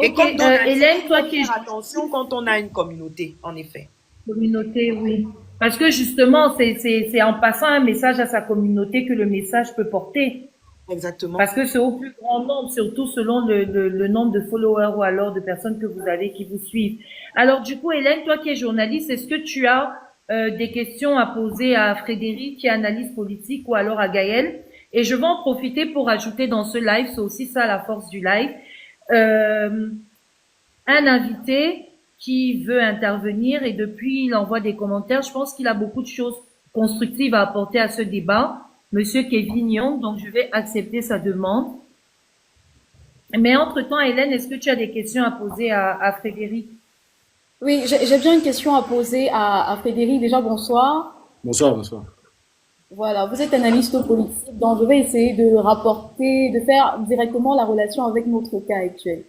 Et comme Hélène, toi qui es faire attention quand on a une communauté, en effet. communauté, oui. Parce que justement, c'est en passant un message à sa communauté que le message peut porter. Exactement. Parce que c'est au plus grand nombre, surtout selon le nombre de followers ou alors de personnes que vous avez qui vous suivent. Alors du coup, Hélène, toi qui es journaliste, est-ce que tu as des questions à poser à Frédéric qui est analyste politique ou alors à Gaël? Et je vais en profiter pour ajouter dans ce live, c'est aussi ça la force du live, un invité qui veut intervenir et depuis il envoie des commentaires. Je pense qu'il a beaucoup de choses constructives à apporter à ce débat. Monsieur Kevin Young, donc je vais accepter sa demande. Mais entre-temps, Hélène, est-ce que tu as des questions à poser à Frédéric? Oui, j'ai bien une question à poser à Frédéric. Déjà, bonsoir. Bonsoir, bonsoir. Voilà, vous êtes analyste politique, donc je vais essayer de rapporter, de faire directement la relation avec notre cas actuel.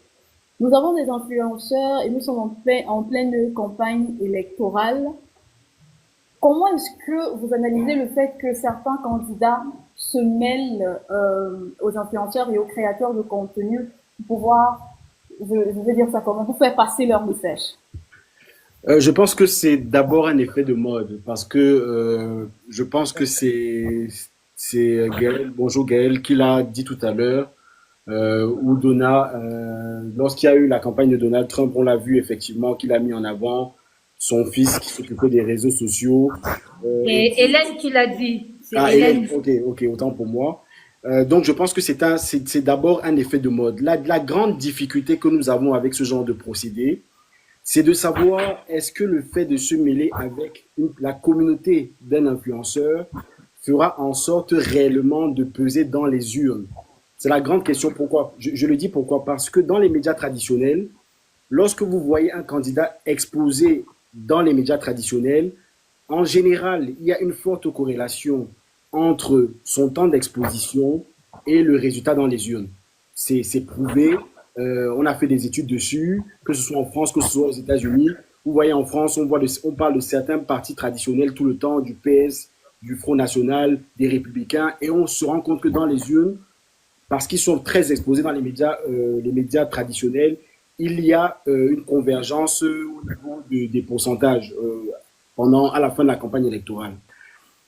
Nous avons des influenceurs et nous sommes en pleine campagne électorale. Comment est-ce que vous analysez le fait que certains candidats se mêlent aux influenceurs et aux créateurs de contenu pour pouvoir, je vais dire ça comment, pour faire passer leur message? Je pense que c'est d'abord un effet de mode parce que je pense que c'est Gaël, bonjour Gaël, qui l'a dit tout à l'heure, où lorsqu'il y a eu la campagne de Donald Trump, on l'a vu effectivement qu'il a mis en avant son fils qui s'occupait des réseaux sociaux. C'est Hélène qui l'a dit. C'est Ah, Hélène. Hélène, ok, autant pour moi. Donc je pense que c'est d'abord un effet de mode. La grande difficulté que nous avons avec ce genre de procédé, c'est de savoir est-ce que le fait de se mêler avec la communauté d'un influenceur fera en sorte réellement de peser dans les urnes. C'est la grande question. Pourquoi? Je le dis pourquoi? Parce que dans les médias traditionnels, lorsque vous voyez un candidat exposé dans les médias traditionnels, en général, il y a une forte corrélation entre son temps d'exposition et le résultat dans les urnes. C'est prouvé. On a fait des études dessus, que ce soit en France, que ce soit aux États-Unis. Vous voyez, en France, on parle de certains partis traditionnels tout le temps, du PS, du Front National, des Républicains, et on se rend compte que dans les urnes, parce qu'ils sont très exposés dans les médias traditionnels, il y a une convergence au niveau des pourcentages à la fin de la campagne électorale.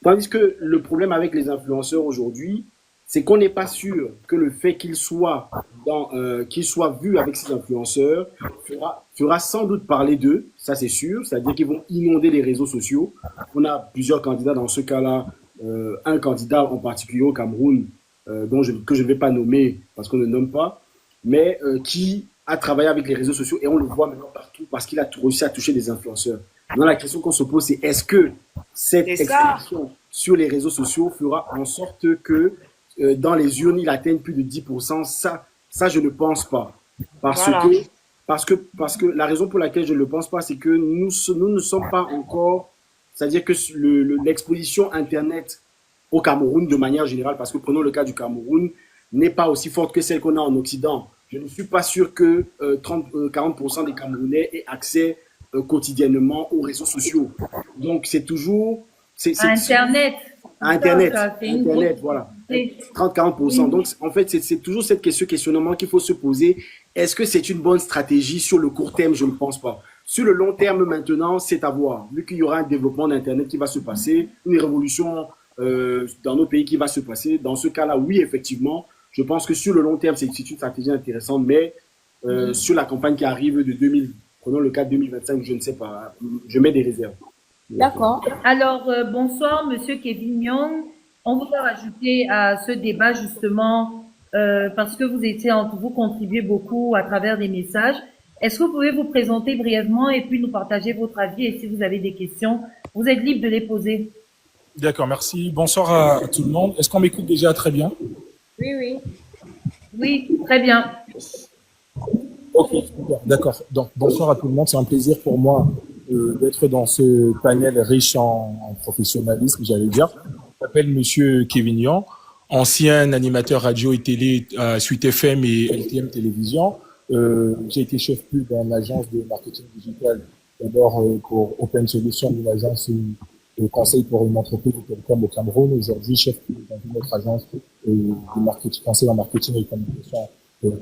Tandis que le problème avec les influenceurs aujourd'hui, c'est qu'on n'est pas sûr que le fait qu'ils soient vus avec ces influenceurs fera sans doute parler d'eux, ça c'est sûr, c'est-à-dire qu'ils vont inonder les réseaux sociaux. On a plusieurs candidats dans ce cas-là, un candidat en particulier au Cameroun, que je ne vais pas nommer parce qu'on ne nomme pas, mais qui a travaillé avec les réseaux sociaux et on le voit maintenant partout parce qu'il a réussi à toucher des influenceurs. Maintenant, la question qu'on se pose, c'est est-ce que cette exposition sur les réseaux sociaux fera en sorte que dans les urnes, il atteigne plus de 10%? Ça, je ne pense pas. Parce que la raison pour laquelle je ne le pense pas, c'est que nous ne sommes pas encore, c'est-à-dire que l'exposition Internet au Cameroun de manière générale, parce que prenons le cas du Cameroun, n'est pas aussi forte que celle qu'on a en Occident. Je ne suis pas sûr que 40% des Camerounais aient accès quotidiennement aux réseaux sociaux. Donc, c'est toujours... Internet. Internet, voilà. 30-40%. Donc, en fait, c'est toujours ce questionnement qu'il faut se poser. Est-ce que c'est une bonne stratégie sur le court terme? Je ne pense pas. Sur le long terme, maintenant, c'est à voir. Vu qu'il y aura un développement d'Internet qui va se passer, une révolution dans nos pays qui va se passer, dans ce cas-là, oui, effectivement, je pense que sur le long terme, c'est une stratégie intéressante, mais sur la campagne qui arrive de 2000, prenons le cas de 2025, je ne sais pas, je mets des réserves. D'accord. Alors, bonsoir, Monsieur Kevin Young. On vous a rajouté à ce débat justement parce que vous contribuez beaucoup à travers des messages. Est-ce que vous pouvez vous présenter brièvement et puis nous partager votre avis et si vous avez des questions, vous êtes libre de les poser. D'accord, merci. Bonsoir à tout le monde. Est-ce qu'on m'écoute déjà très bien? Oui, oui. Oui, très bien. Ok, super, d'accord. Donc, bonsoir à tout le monde. C'est un plaisir pour moi d'être dans ce panel riche en professionnalisme, j'allais dire. Je m'appelle Monsieur Kevin Young, ancien animateur radio et télé à Suite FM et LTM Télévision. J'ai été chef pub dans l'agence de marketing digital, d'abord pour Open Solutions, une agence de conseil pour une entreprise de télécom au Cameroun. Aujourd'hui, chef pub dans une autre agence de marketing, conseil en marketing et communication pour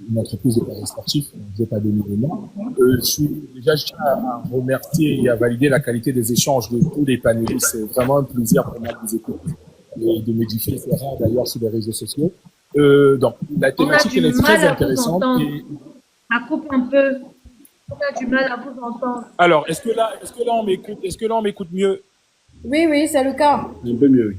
une entreprise de paris sportifs. Je vais pas donner de nom. Je tiens à remercier et à valider la qualité des échanges de tous les panélistes. C'est vraiment un plaisir pour moi de vous écouter et de m'édifier. C'est rare d'ailleurs sur les réseaux sociaux. Donc, la thématique elle est très intéressante. Ça coupe un peu. On a du mal à vous entendre. Alors, est-ce que là on m'écoute mieux? Oui, oui, c'est le cas. Un peu mieux, oui.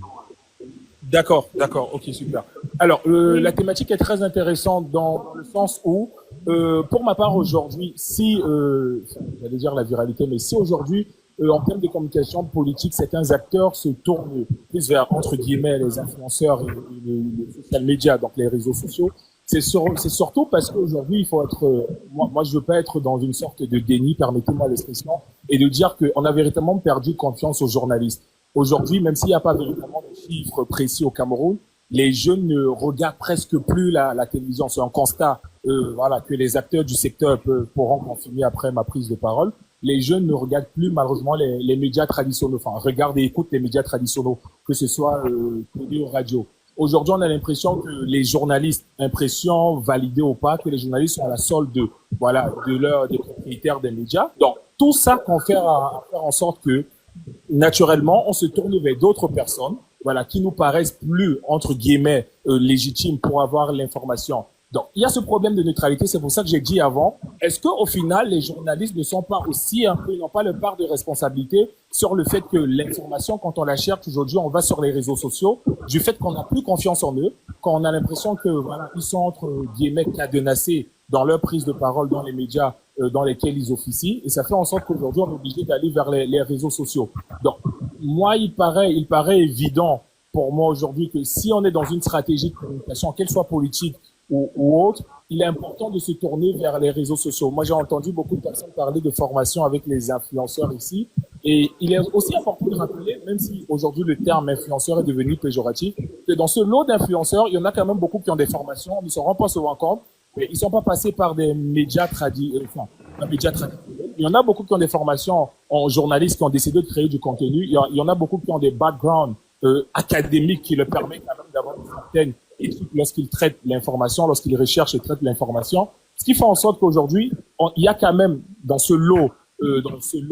D'accord, ok, super. Alors, la thématique est très intéressante dans le sens où, pour ma part aujourd'hui, j'allais dire la viralité, mais si aujourd'hui, en termes de communication politique, certains acteurs se tournent plus vers, entre guillemets, les influenceurs et les social media, donc les réseaux sociaux, c'est surtout parce qu'aujourd'hui, il faut être, moi, je veux pas être dans une sorte de déni, permettez-moi l'expression, et de dire qu'on a véritablement perdu confiance aux journalistes. Aujourd'hui, même s'il n'y a pas véritablement de chiffres précis au Cameroun, les jeunes ne regardent presque plus la télévision. C'est un constat, que les acteurs du secteur pourront confirmer après ma prise de parole. Les jeunes ne regardent plus malheureusement les médias traditionnels. Enfin, regardent et écoutent les médias traditionnels, que ce soit télé ou radio. Aujourd'hui, on a l'impression que les journalistes, impression validée ou pas, que les journalistes sont à la solde des propriétaires des médias. Donc, tout ça qu'on fait à faire en sorte que, naturellement, on se tourne vers d'autres personnes, voilà, qui nous paraissent plus, entre guillemets, légitimes pour avoir l'information. Donc, il y a ce problème de neutralité. C'est pour ça que j'ai dit avant, est-ce qu'au final, les journalistes ne sont pas aussi un peu, n'ont pas leur part de responsabilité sur le fait que l'information, quand on la cherche aujourd'hui, on va sur les réseaux sociaux, du fait qu'on n'a plus confiance en eux, quand on a l'impression que, voilà, ils sont entre guillemets cadenassés dans leur prise de parole dans les médias dans lesquels ils officient, et ça fait en sorte qu'aujourd'hui, on est obligé d'aller vers les réseaux sociaux. Donc, moi, il paraît évident pour moi aujourd'hui que si on est dans une stratégie de communication, qu'elle soit politique ou autre, il est important de se tourner vers les réseaux sociaux. Moi, j'ai entendu beaucoup de personnes parler de formation avec les influenceurs ici. Et il est aussi important de rappeler, même si aujourd'hui le terme influenceur est devenu péjoratif, que dans ce lot d'influenceurs, il y en a quand même beaucoup qui ont des formations, on ne se rend pas souvent compte, mais ils ne sont pas passés par des médias traditionnels. Il y en a beaucoup qui ont des formations en journalistes qui ont décidé de créer du contenu. Il y en a beaucoup qui ont des backgrounds académiques qui leur permettent quand même d'avoir une certaine éthique lorsqu'ils traitent l'information, lorsqu'ils recherchent et traitent l'information. Ce qui fait en sorte qu'aujourd'hui, il y a quand même dans ce lot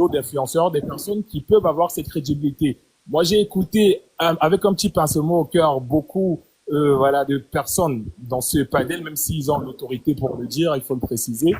d'influenceurs, des personnes qui peuvent avoir cette crédibilité. Moi, j'ai écouté avec un petit pincement au cœur beaucoup voilà, de personnes dans ce panel, même s'ils ont l'autorité pour le dire, il faut le préciser.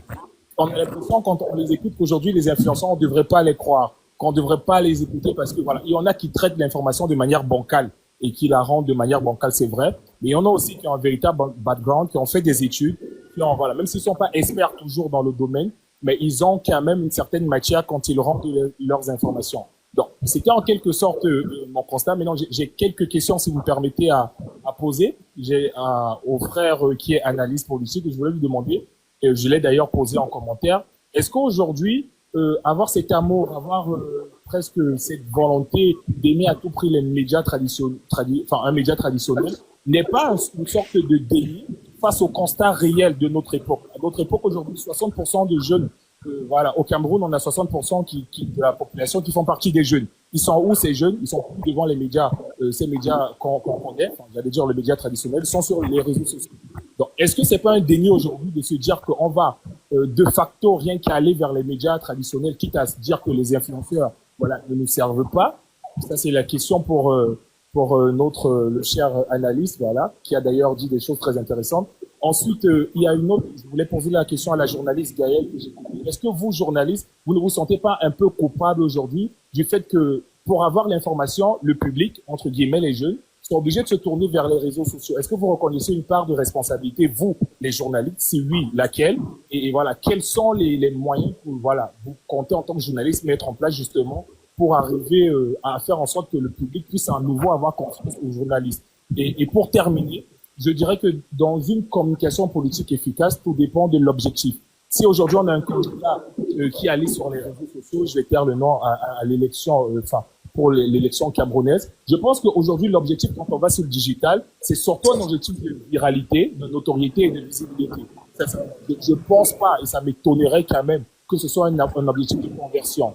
On a l'impression, quand on les écoute, qu'aujourd'hui, les influenceurs, on ne devrait pas les croire, qu'on ne devrait pas les écouter parce que, voilà, il y en a qui traitent l'information de manière bancale et qui la rendent de manière bancale, c'est vrai. Mais il y en a aussi qui ont un véritable background, qui ont fait des études, qui ont, voilà, même s'ils ne sont pas experts toujours dans le domaine, mais ils ont quand même une certaine matière quand ils rendent leurs informations. Donc, c'était en quelque sorte mon constat. Maintenant, j'ai quelques questions, si vous me permettez, à poser. J'ai au frère qui est analyste politique et je voulais lui demander, et je l'ai d'ailleurs posé en commentaire, est-ce qu'aujourd'hui, avoir cet amour, avoir presque cette volonté d'aimer à tout prix les médias traditionnels, un média traditionnel, n'est pas une sorte de déni face au constat réel de notre époque. À notre époque, aujourd'hui, 60% de jeunes, voilà, au Cameroun, on a 60% de la population qui font partie des jeunes. Ils sont où ces jeunes? Ils sont plus devant les médias, ces médias qu'on connaît, enfin, j'allais dire les médias traditionnels, ils sont sur les réseaux sociaux. Donc, est-ce que c'est pas un déni aujourd'hui de se dire qu'on va de facto rien qu'à aller vers les médias traditionnels, quitte à se dire que les influenceurs, voilà, ne nous servent pas? Ça, c'est la question pour le cher analyste, voilà, qui a d'ailleurs dit des choses très intéressantes. Ensuite, il y a une autre, je voulais poser la question à la journaliste Gaëlle que j'ai compris. Est-ce que vous, journalistes, vous ne vous sentez pas un peu coupable aujourd'hui du fait que pour avoir l'information, le public, entre guillemets les jeunes, sont obligés de se tourner vers les réseaux sociaux? Est-ce que vous reconnaissez une part de responsabilité, vous, les journalistes? Si oui, laquelle? Et voilà, quels sont les moyens que voilà, vous comptez en tant que journaliste mettre en place justement pour arriver à faire en sorte que le public puisse à nouveau avoir confiance aux journalistes? Et pour terminer, je dirais que dans une communication politique efficace, tout dépend de l'objectif. Si aujourd'hui on a un candidat qui allait sur les réseaux sociaux, je vais taire le nom à l'élection, pour l'élection camerounaise, je pense qu'aujourd'hui l'objectif quand on va sur le digital, c'est surtout un objectif de viralité, de notoriété et de visibilité. Je pense pas, et ça m'étonnerait quand même, que ce soit un objectif de conversion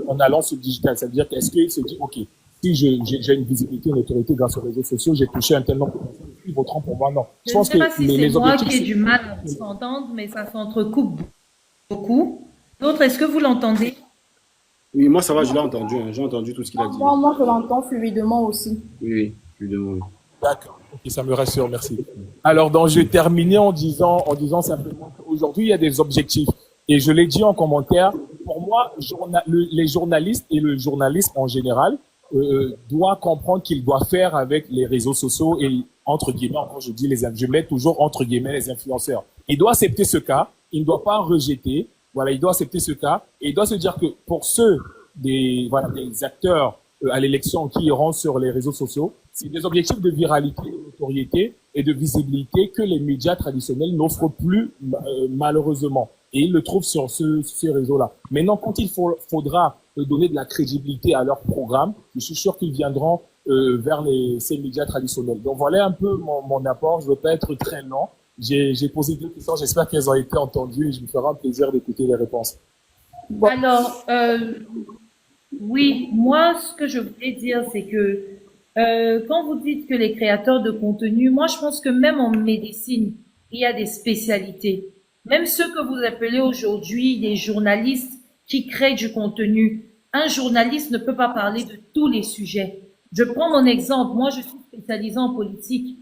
en allant sur le digital. Ça veut dire qu'est-ce qu'il se dit, ok, si j'ai une visibilité, une autorité grâce aux réseaux sociaux, j'ai touché un tel nombre de personnes, ils voteront pour moi, non. Je ne sais pas si c'est moi qui ai du mal à vous entendre, mais ça s'entrecoupe beaucoup. D'autres, est-ce que vous l'entendez? Oui, moi ça va, je l'ai entendu, hein. J'ai entendu tout ce qu'il a dit. Moi, je l'entends fluidement aussi. Oui, fluidement. D'accord, ok, ça me rassure, merci. Alors, donc, je vais terminer en disant simplement qu'aujourd'hui, il y a des objectifs. Et je l'ai dit en commentaire, pour moi, les journalistes et le journalisme en général doit comprendre qu'il doit faire avec les réseaux sociaux et entre guillemets, encore je mets toujours entre guillemets les influenceurs. Il doit accepter ce cas, il ne doit pas rejeter, voilà, il doit accepter ce cas et il doit se dire que pour ceux des acteurs à l'élection qui iront sur les réseaux sociaux, c'est des objectifs de viralité, de notoriété et de visibilité que les médias traditionnels n'offrent plus malheureusement. Et ils le trouvent sur ces réseaux-là. Maintenant, quand il faudra donner de la crédibilité à leur programme, je suis sûr qu'ils viendront vers ces médias traditionnels. Donc voilà un peu mon apport. Je ne veux pas être très lent. J'ai posé 2 questions. J'espère qu'elles ont été entendues et je me ferai un plaisir d'écouter les réponses. Bon. Alors, oui, moi, ce que je voulais dire, c'est que quand vous dites que les créateurs de contenu, moi, je pense que même en médecine, il y a des spécialités. Même ceux que vous appelez aujourd'hui des journalistes, qui crée du contenu. Un journaliste ne peut pas parler de tous les sujets. Je prends mon exemple. Moi, je suis spécialisée en politique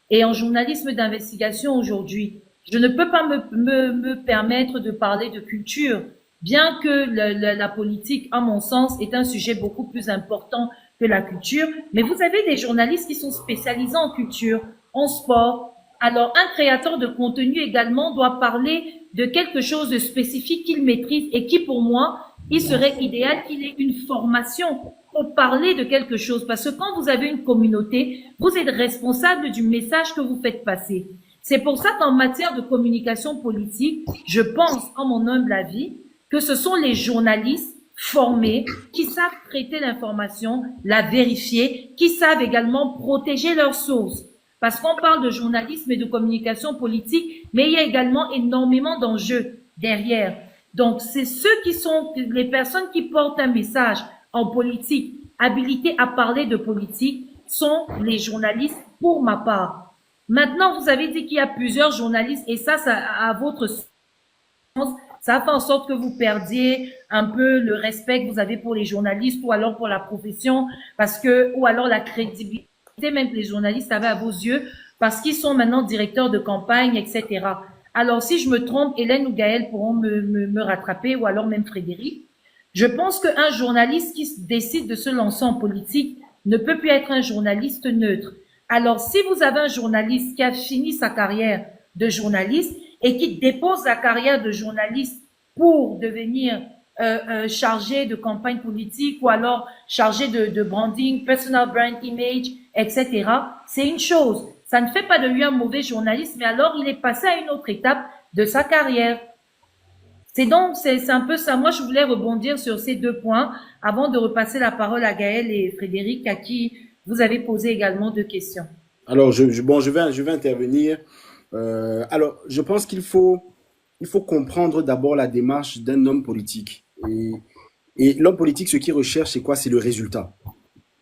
et en journalisme d'investigation aujourd'hui. Je ne peux pas me permettre de parler de culture, bien que la politique, à mon sens, est un sujet beaucoup plus important que la culture. Mais vous avez des journalistes qui sont spécialisés en culture, en sport. Alors, un créateur de contenu également doit parler de quelque chose de spécifique qu'il maîtrise et qui, pour moi, il serait idéal qu'il ait une formation pour parler de quelque chose. Parce que quand vous avez une communauté, vous êtes responsable du message que vous faites passer. C'est pour ça qu'en matière de communication politique, je pense, en mon humble avis, que ce sont les journalistes formés qui savent traiter l'information, la vérifier, qui savent également protéger leurs sources. Parce qu'on parle de journalisme et de communication politique, mais il y a également énormément d'enjeux derrière. Donc, c'est ceux qui sont les personnes qui portent un message en politique, habilités à parler de politique, sont les journalistes pour ma part. Maintenant, vous avez dit qu'il y a plusieurs journalistes et ça à votre sens, ça fait en sorte que vous perdiez un peu le respect que vous avez pour les journalistes ou alors pour la profession ou alors la crédibilité même que les journalistes avaient à vos yeux parce qu'ils sont maintenant directeurs de campagne, etc. Alors, si je me trompe, Hélène ou Gaëlle pourront me rattraper ou alors même Frédéric. Je pense qu'un journaliste qui décide de se lancer en politique ne peut plus être un journaliste neutre. Alors, si vous avez un journaliste qui a fini sa carrière de journaliste et qui dépose sa carrière de journaliste pour devenir chargé de campagne politique ou alors chargé de branding, personal brand image, etc., c'est une chose. Ça ne fait pas de lui un mauvais journaliste, mais alors il est passé à une autre étape de sa carrière. C'est un peu ça. Moi, je voulais rebondir sur ces deux points avant de repasser la parole à Gaëlle et Frédéric, à qui vous avez posé également deux questions. Alors, je vais intervenir. Alors, je pense qu'il faut comprendre d'abord la démarche d'un homme politique. Et l'homme politique, ce qu'il recherche, c'est quoi? C'est le résultat.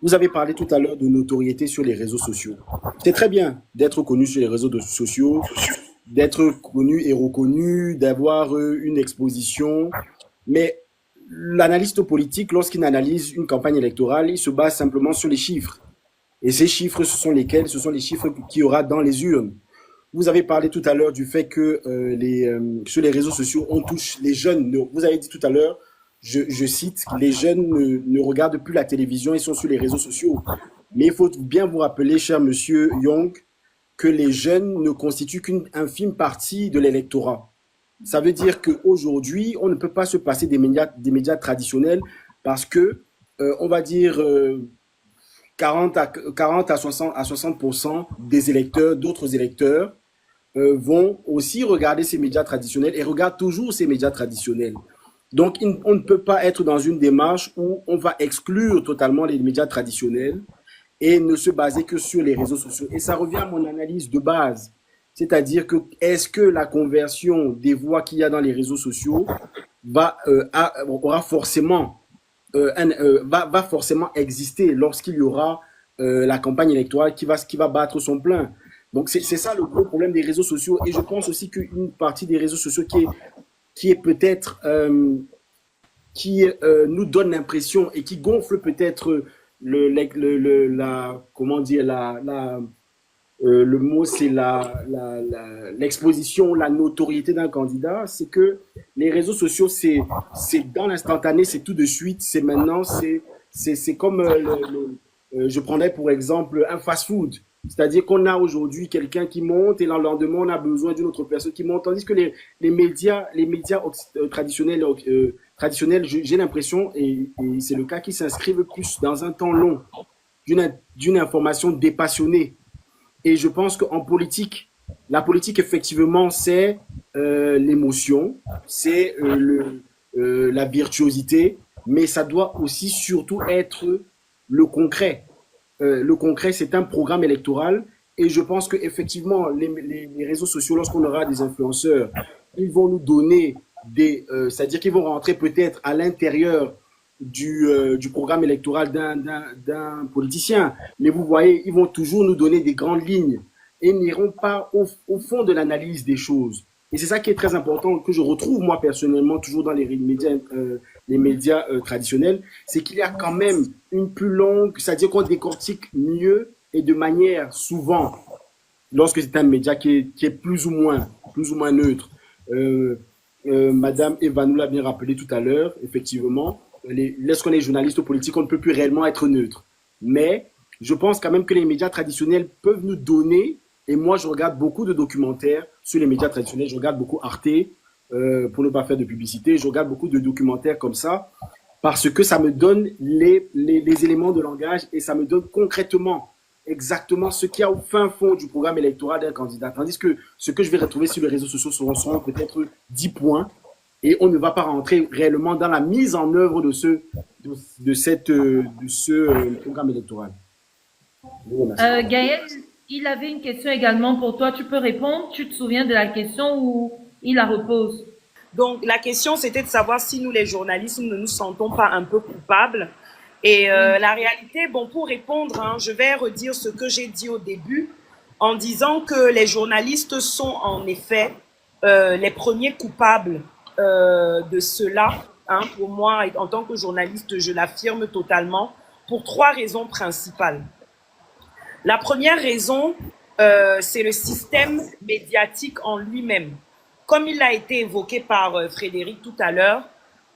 Vous avez parlé tout à l'heure de notoriété sur les réseaux sociaux. C'est très bien d'être connu sur les réseaux sociaux, d'être connu et reconnu, d'avoir une exposition. Mais l'analyste politique, lorsqu'il analyse une campagne électorale, il se base simplement sur les chiffres. Et ces chiffres, ce sont lesquels? Ce sont les chiffres qu'il y aura dans les urnes. Vous avez parlé tout à l'heure du fait que sur les réseaux sociaux, on touche les jeunes. Vous avez dit tout à l'heure, je cite, les jeunes ne regardent plus la télévision, ils sont sur les réseaux sociaux. Mais il faut bien vous rappeler, cher monsieur Young, que les jeunes ne constituent qu'une infime partie de l'électorat. Ça veut dire qu'aujourd'hui, on ne peut pas se passer des médias traditionnels parce que, on va dire, 40 à 60% des électeurs, d'autres électeurs, vont aussi regarder ces médias traditionnels et regardent toujours ces médias traditionnels. Donc, on ne peut pas être dans une démarche où on va exclure totalement les médias traditionnels et ne se baser que sur les réseaux sociaux. Et ça revient à mon analyse de base. C'est-à-dire que est-ce que la conversion des voix qu'il y a dans les réseaux sociaux aura forcément va forcément exister lorsqu'il y aura la campagne électorale qui va battre son plein. Donc c'est ça le gros problème des réseaux sociaux. Et je pense aussi qu'une partie des réseaux sociaux qui est peut-être nous donne l'impression et qui gonfle peut-être le mot c'est l'exposition, la notoriété d'un candidat, c'est que les réseaux sociaux c'est dans l'instantané, c'est tout de suite, c'est maintenant, c'est comme je prendrais pour exemple un fast-food, c'est-à-dire qu'on a aujourd'hui quelqu'un qui monte et le lendemain on a besoin d'une autre personne qui monte, tandis que les médias traditionnels, j'ai l'impression, et c'est le cas, qui s'inscrivent plus dans un temps long, d'une information dépassionnée. Et je pense qu'en politique, la politique, effectivement, c'est l'émotion, c'est la virtuosité, mais ça doit aussi surtout être le concret. Le concret, c'est un programme électoral. Et je pense qu'effectivement, les réseaux sociaux, lorsqu'on aura des influenceurs, ils vont nous donner c'est-à-dire qu'ils vont rentrer peut-être à l'intérieur du programme électoral d'un politicien. Mais vous voyez, ils vont toujours nous donner des grandes lignes et n'iront pas au fond de l'analyse des choses. Et c'est ça qui est très important, que je retrouve moi personnellement toujours dans les médias traditionnels, c'est qu'il y a quand même une plus longue, c'est-à-dire qu'on décortique mieux et de manière souvent, lorsque c'est un média qui est plus ou moins neutre. Madame Eva nous l'a bien rappelé tout à l'heure, effectivement, lorsqu'on est journaliste politique, on ne peut plus réellement être neutre. Mais je pense quand même que les médias traditionnels peuvent nous donner, et moi je regarde beaucoup de documentaires sur les médias traditionnels, je regarde beaucoup Arte, pour ne pas faire de publicité, je regarde beaucoup de documentaires comme ça, parce que ça me donne les éléments de langage et ça me donne concrètement exactement ce qu'il y a au fin fond du programme électoral d'un candidat. Tandis que ce que je vais retrouver sur les réseaux sociaux seront peut-être 10 points et on ne va pas rentrer réellement dans la mise en œuvre de ce programme électoral. Gaël, il avait une question également pour toi. Tu peux répondre? Tu te souviens de la question ou il la repose? Donc, la question, c'était de savoir si nous, les journalistes, nous ne nous sentons pas un peu coupables. Et la réalité, bon, pour répondre, hein, je vais redire ce que j'ai dit au début en disant que les journalistes sont en effet les premiers coupables de cela. Hein, pour moi, en tant que journaliste, je l'affirme totalement pour 3 raisons principales. La première raison, c'est le système médiatique en lui-même. Comme il a été évoqué par Frédéric tout à l'heure,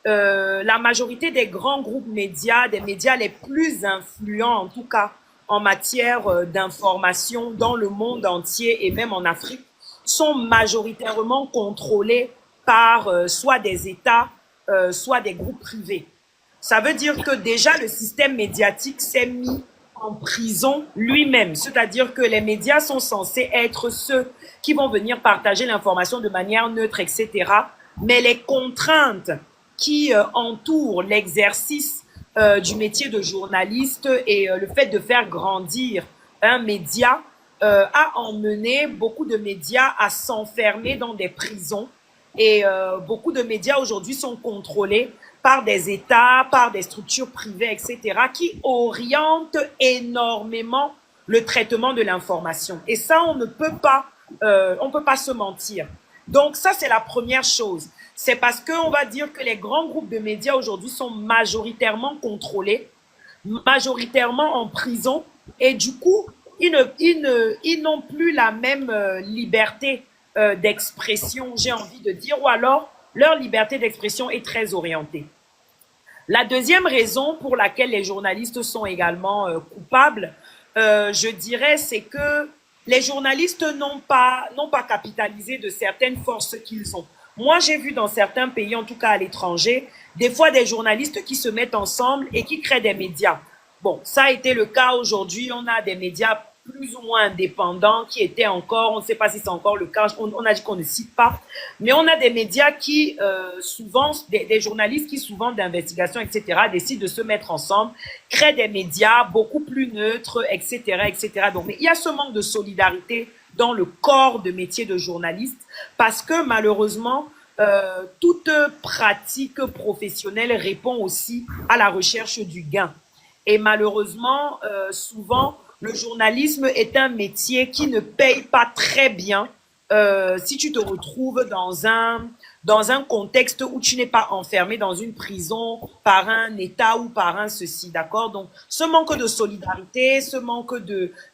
la majorité des grands groupes médias, des médias les plus influents, en tout cas en matière d'information dans le monde entier et même en Afrique, sont majoritairement contrôlés par soit des États, soit des groupes privés. Ça veut dire que déjà le système médiatique s'est mis en prison lui-même, c'est-à-dire que les médias sont censés être ceux qui vont venir partager l'information de manière neutre, etc. Mais les contraintes qui entourent l'exercice du métier de journaliste et le fait de faire grandir un média a emmené beaucoup de médias à s'enfermer dans des prisons et beaucoup de médias aujourd'hui sont contrôlés par des États, par des structures privées, etc., qui orientent énormément le traitement de l'information. Et ça, on ne peut pas, se mentir. Donc ça, c'est la première chose. C'est parce qu'on va dire que les grands groupes de médias aujourd'hui sont majoritairement contrôlés, majoritairement en prison, et du coup, ils n'ont plus la même liberté d'expression, j'ai envie de dire, ou alors leur liberté d'expression est très orientée. La deuxième raison pour laquelle les journalistes sont également coupables, je dirais, c'est que les journalistes n'ont pas capitalisé de certaines forces qu'ils ont. Moi, j'ai vu dans certains pays, en tout cas à l'étranger, des fois des journalistes qui se mettent ensemble et qui créent des médias. Bon, ça a été le cas aujourd'hui. On a des médias plus ou moins indépendants qui étaient encore, on ne sait pas si c'est encore le cas, on a dit qu'on ne cite pas, mais on a des médias qui souvent, des journalistes qui souvent d'investigation, etc., décident de se mettre ensemble, créent des médias beaucoup plus neutres, etc., etc. Donc, mais il y a ce manque de solidarité dans le corps de métier de journaliste parce que malheureusement, toute pratique professionnelle répond aussi à la recherche du gain. Et malheureusement, souvent, le journalisme est un métier qui ne paye pas très bien si tu te retrouves dans un contexte où tu n'es pas enfermé dans une prison par un État ou par un ceci, d'accord? Donc, ce manque de solidarité, ce manque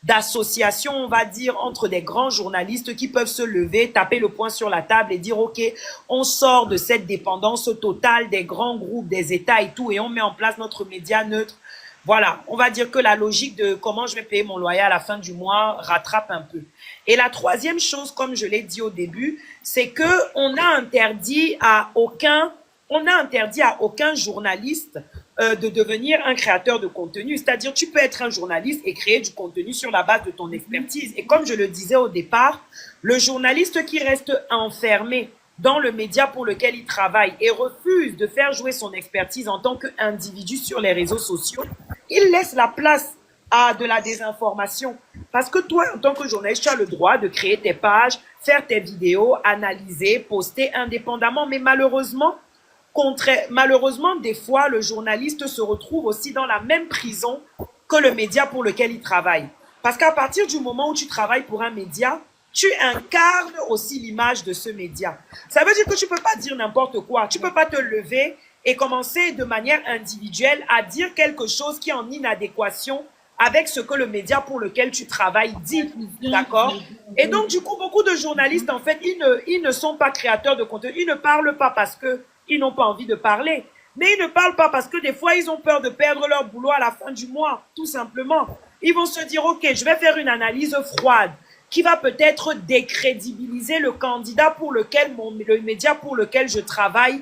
d'association, on va dire, entre des grands journalistes qui peuvent se lever, taper le poing sur la table et dire, OK, on sort de cette dépendance totale des grands groupes, des États et tout, et on met en place notre média neutre. Voilà, on va dire que la logique de comment je vais payer mon loyer à la fin du mois rattrape un peu. Et la troisième chose, comme je l'ai dit au début, c'est que on a interdit à aucun journaliste de devenir un créateur de contenu. C'est-à-dire, tu peux être un journaliste et créer du contenu sur la base de ton expertise. Et comme je le disais au départ, le journaliste qui reste enfermé dans le média pour lequel il travaille et refuse de faire jouer son expertise en tant qu'individu sur les réseaux sociaux, il laisse la place à de la désinformation. Parce que toi, en tant que journaliste, tu as le droit de créer tes pages, faire tes vidéos, analyser, poster indépendamment. Mais malheureusement, des fois, le journaliste se retrouve aussi dans la même prison que le média pour lequel il travaille. Parce qu'à partir du moment où tu travailles pour un média, tu incarnes aussi l'image de ce média. Ça veut dire que tu peux pas dire n'importe quoi. Tu peux pas te lever et commencer de manière individuelle à dire quelque chose qui est en inadéquation avec ce que le média pour lequel tu travailles dit, d'accord? Et donc, du coup, beaucoup de journalistes, en fait, ils ne sont pas créateurs de contenu. Ils ne parlent pas parce qu'ils n'ont pas envie de parler. Mais ils ne parlent pas parce que des fois, ils ont peur de perdre leur boulot à la fin du mois, tout simplement. Ils vont se dire, OK, je vais faire une analyse froide qui va peut-être décrédibiliser le candidat pour lequel le média pour lequel je travaille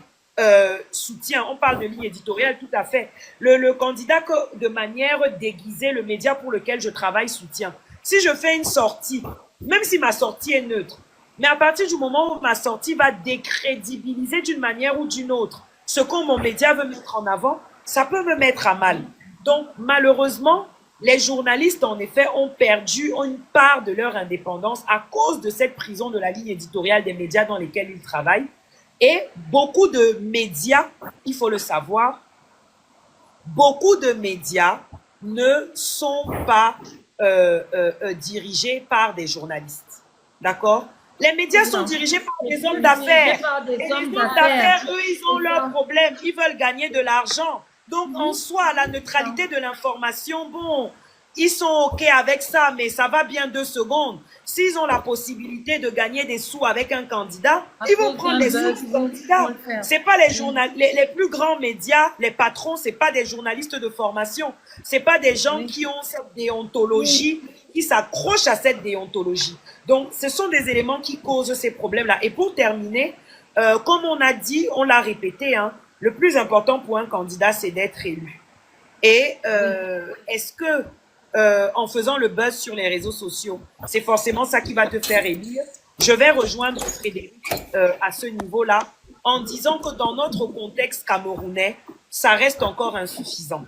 soutient. On parle de ligne éditoriale, tout à fait. Le candidat que de manière déguisée, le média pour lequel je travaille soutient. Si je fais une sortie, même si ma sortie est neutre, mais à partir du moment où ma sortie va décrédibiliser d'une manière ou d'une autre ce que mon média veut mettre en avant, ça peut me mettre à mal. Donc, malheureusement, les journalistes, en effet, ont perdu une part de leur indépendance à cause de cette prison de la ligne éditoriale des médias dans lesquels ils travaillent. Et beaucoup de médias, il faut le savoir, beaucoup de médias ne sont pas dirigés par des journalistes. D'accord? Les médias sont dirigés par des hommes d'affaires. Et les hommes d'affaires, eux, ils ont leurs problèmes. Ils veulent gagner de l'argent. Donc, en soi, la neutralité de l'information, bon, ils sont OK avec ça, mais ça va bien 2 secondes. S'ils ont la possibilité de gagner des sous avec un candidat, ils vont prendre les sous du candidat. C'est pas les plus grands médias, les patrons, c'est pas des journalistes de formation. C'est pas des gens qui ont cette déontologie, qui s'accrochent à cette déontologie. Donc, ce sont des éléments qui causent ces problèmes-là. Et pour terminer, comme on a dit, on l'a répété, hein, le plus important pour un candidat, c'est d'être élu. Et est-ce que en faisant le buzz sur les réseaux sociaux, c'est forcément ça qui va te faire élire? Je vais rejoindre Frédéric à ce niveau-là en disant que dans notre contexte camerounais, ça reste encore insuffisant.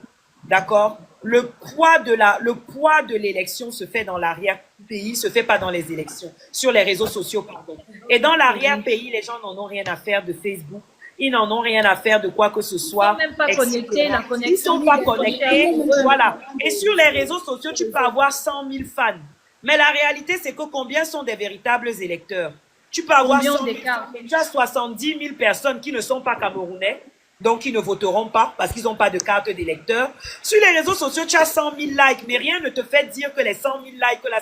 D'accord? Le poids de l'élection se fait dans l'arrière-pays, se fait pas dans les élections, sur les réseaux sociaux, pardon. Et dans l'arrière-pays, les gens n'en ont rien à faire de Facebook. Ils n'en ont rien à faire de quoi que ce soit. Ils ne sont même pas connectés, la connexion. Ils ne sont pas connectés, voilà. Et sur les réseaux sociaux, tu peux avoir 100 000 fans. Mais la réalité, c'est que combien sont des véritables électeurs? Tu peux avoir 100 000 fans, mais tu as 70 000 personnes qui ne sont pas camerounais, donc qui ne voteront pas parce qu'ils n'ont pas de carte d'électeur. Sur les réseaux sociaux, tu as 100 000 likes, mais rien ne te fait dire que les 100 000 likes, là,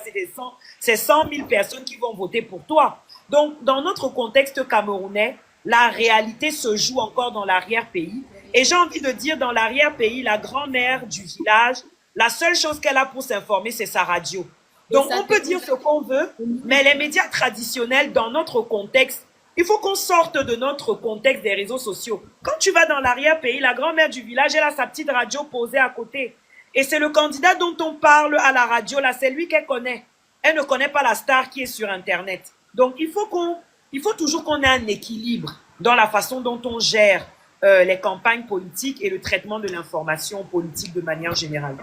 c'est 100 000 personnes qui vont voter pour toi. Donc, dans notre contexte camerounais, la réalité se joue encore dans l'arrière-pays. Et j'ai envie de dire, dans l'arrière-pays, la grand-mère du village, la seule chose qu'elle a pour s'informer, c'est sa radio. Donc, on peut dire ce qu'on veut, mais les médias traditionnels, dans notre contexte, il faut qu'on sorte de notre contexte des réseaux sociaux. Quand tu vas dans l'arrière-pays, la grand-mère du village, elle a sa petite radio posée à côté. Et c'est le candidat dont on parle à la radio, là, c'est lui qu'elle connaît. Elle ne connaît pas la star qui est sur Internet. Donc, il faut toujours qu'on ait un équilibre dans la façon dont on gère les campagnes politiques et le traitement de l'information politique de manière générale.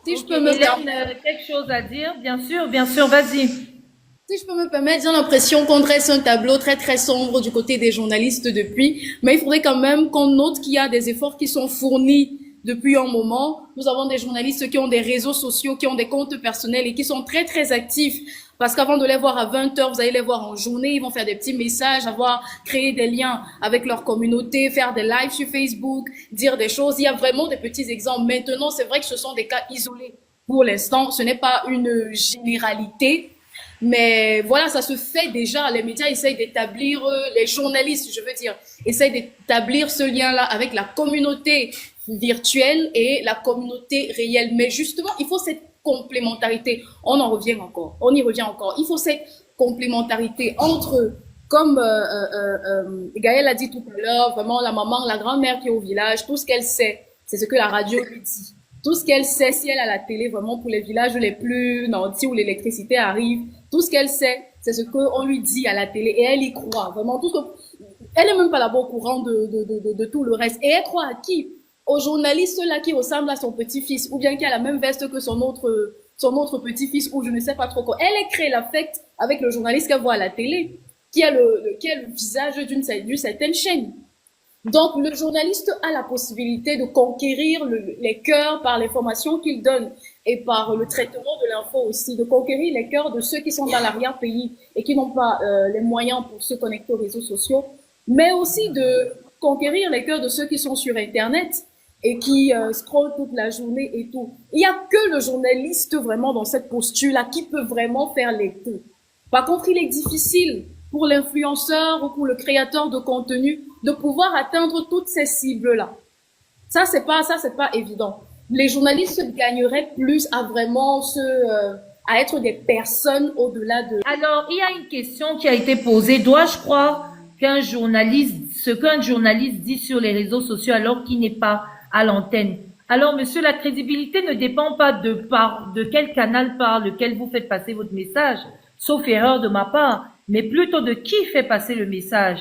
Si je peux me Hélène, quelque chose à dire? Bien sûr, vas-y. Si je peux me permettre, j'ai l'impression qu'on dresse un tableau très très sombre du côté des journalistes depuis, mais il faudrait quand même qu'on note qu'il y a des efforts qui sont fournis depuis un moment. Nous avons des journalistes qui ont des réseaux sociaux, qui ont des comptes personnels et qui sont très très actifs. Parce qu'avant de les voir à 20h, vous allez les voir en journée, ils vont faire des petits messages, créer des liens avec leur communauté, faire des lives sur Facebook, dire des choses. Il y a vraiment des petits exemples. Maintenant, c'est vrai que ce sont des cas isolés. Pour l'instant, ce n'est pas une généralité. Mais voilà, ça se fait déjà. Les médias essayent d'établir, les journalistes, je veux dire, essayent d'établir ce lien-là avec la communauté virtuelle et la communauté réelle. Mais justement, il faut cette complémentarité. On y revient encore. Il faut cette complémentarité entre, comme Gaëlle a dit tout à l'heure, vraiment la maman, la grand-mère qui est au village, tout ce qu'elle sait, c'est ce que la radio lui dit. Tout ce qu'elle sait, si elle a la télé, vraiment pour les villages les plus nantis où l'électricité arrive, tout ce qu'elle sait, c'est ce qu'on lui dit à la télé et elle y croit. Vraiment, elle n'est même pas là-bas au courant de tout le reste. Et elle croit à qui? Au journaliste là qui ressemble à son petit-fils ou bien qui a la même veste que son autre petit-fils ou je ne sais pas trop quoi. Elle crée l'affect avec le journaliste qu'elle voit à la télé, qui a le visage d'une certaine chaîne. Donc, le journaliste a la possibilité de conquérir les cœurs par l'information qu'il donne. et par le traitement de l'info aussi, de conquérir les cœurs de ceux qui sont dans l'arrière-pays et qui n'ont pas les moyens pour se connecter aux réseaux sociaux, mais aussi de conquérir les cœurs de ceux qui sont sur Internet et qui scrollent toute la journée et tout. Il n'y a que le journaliste vraiment dans cette posture-là qui peut vraiment faire les deux. Par contre, il est difficile pour l'influenceur ou pour le créateur de contenu de pouvoir atteindre toutes ces cibles-là. Ça, c'est pas évident. Les journalistes gagneraient plus à vraiment à être des personnes au-delà de... Alors, il y a une question qui a été posée. Dois-je croire ce qu'un journaliste dit sur les réseaux sociaux alors qu'il n'est pas à l'antenne? Alors, monsieur, la crédibilité ne dépend pas de quel canal par lequel vous faites passer votre message, sauf erreur de ma part, mais plutôt de qui fait passer le message.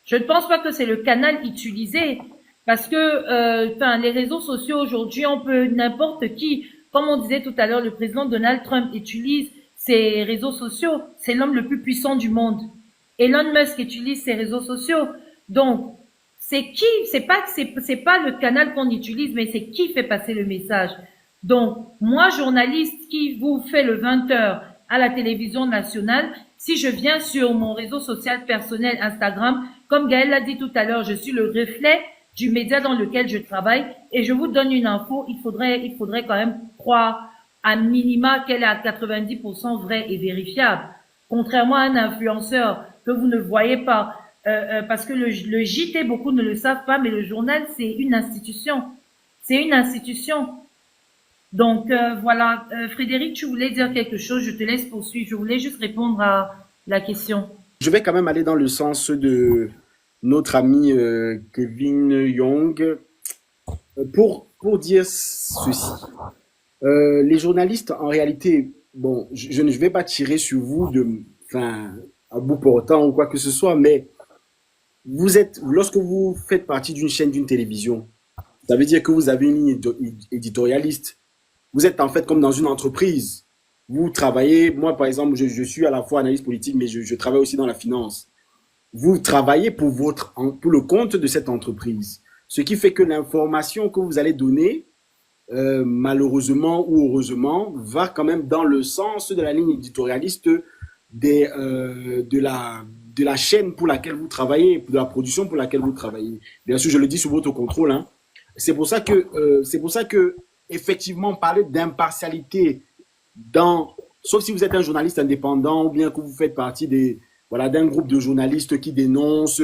Je ne pense pas que c'est le canal utilisé, parce que les réseaux sociaux aujourd'hui, on peut n'importe qui, comme on disait tout à l'heure, le président Donald Trump utilise ses réseaux sociaux, c'est l'homme le plus puissant du monde. Elon Musk utilise ses réseaux sociaux. Donc, c'est pas le canal qu'on utilise, mais c'est qui fait passer le message. Donc, moi, journaliste qui vous fait le 20h à la télévision nationale, si je viens sur mon réseau social personnel Instagram, comme Gaël l'a dit tout à l'heure, je suis le reflet du média dans lequel je travaille et je vous donne une info, il faudrait quand même croire à minima qu'elle est à 90% vraie et vérifiable. Contrairement à un influenceur que vous ne voyez pas, parce que le JT, beaucoup ne le savent pas, mais le journal, c'est une institution. C'est une institution. Donc, voilà. Frédéric, tu voulais dire quelque chose, je te laisse poursuivre. Je voulais juste répondre à la question. Je vais quand même aller dans le sens de notre ami Kevin Young pour dire ceci. Les journalistes, en réalité, bon, je ne vais pas tirer sur vous à bout portant ou quoi que ce soit, mais lorsque vous faites partie d'une chaîne, d'une télévision, ça veut dire que vous avez une ligne éditorialiste. Vous êtes en fait comme dans une entreprise. Vous travaillez, moi par exemple, je suis à la fois analyste politique, mais je travaille aussi dans la finance. Vous travaillez pour le compte de cette entreprise. Ce qui fait que l'information que vous allez donner, malheureusement ou heureusement, va quand même dans le sens de la ligne éditorialiste de la chaîne pour laquelle vous travaillez, de la production pour laquelle vous travaillez. Bien sûr, je le dis sous votre contrôle, hein. C'est pour ça que effectivement, parler d'impartialité sauf si vous êtes un journaliste indépendant ou bien que vous faites partie d'un groupe de journalistes qui dénoncent,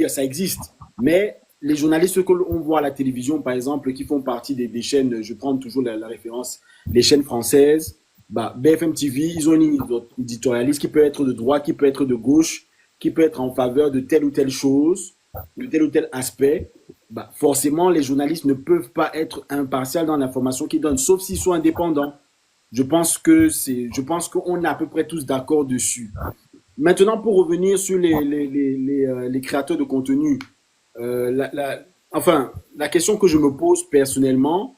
ça existe. Mais les journalistes que l'on voit à la télévision, par exemple, qui font partie des chaînes, je prends toujours la référence, les chaînes françaises, BFM TV, ils ont une ligne éditorialiste qui peut être de droite, qui peut être de gauche, qui peut être en faveur de telle ou telle chose, de tel ou tel aspect. Forcément, les journalistes ne peuvent pas être impartials dans l'information qu'ils donnent, sauf s'ils sont indépendants. Je pense qu'on est à peu près tous d'accord dessus. Maintenant, pour revenir sur les créateurs de contenu, la question que je me pose personnellement,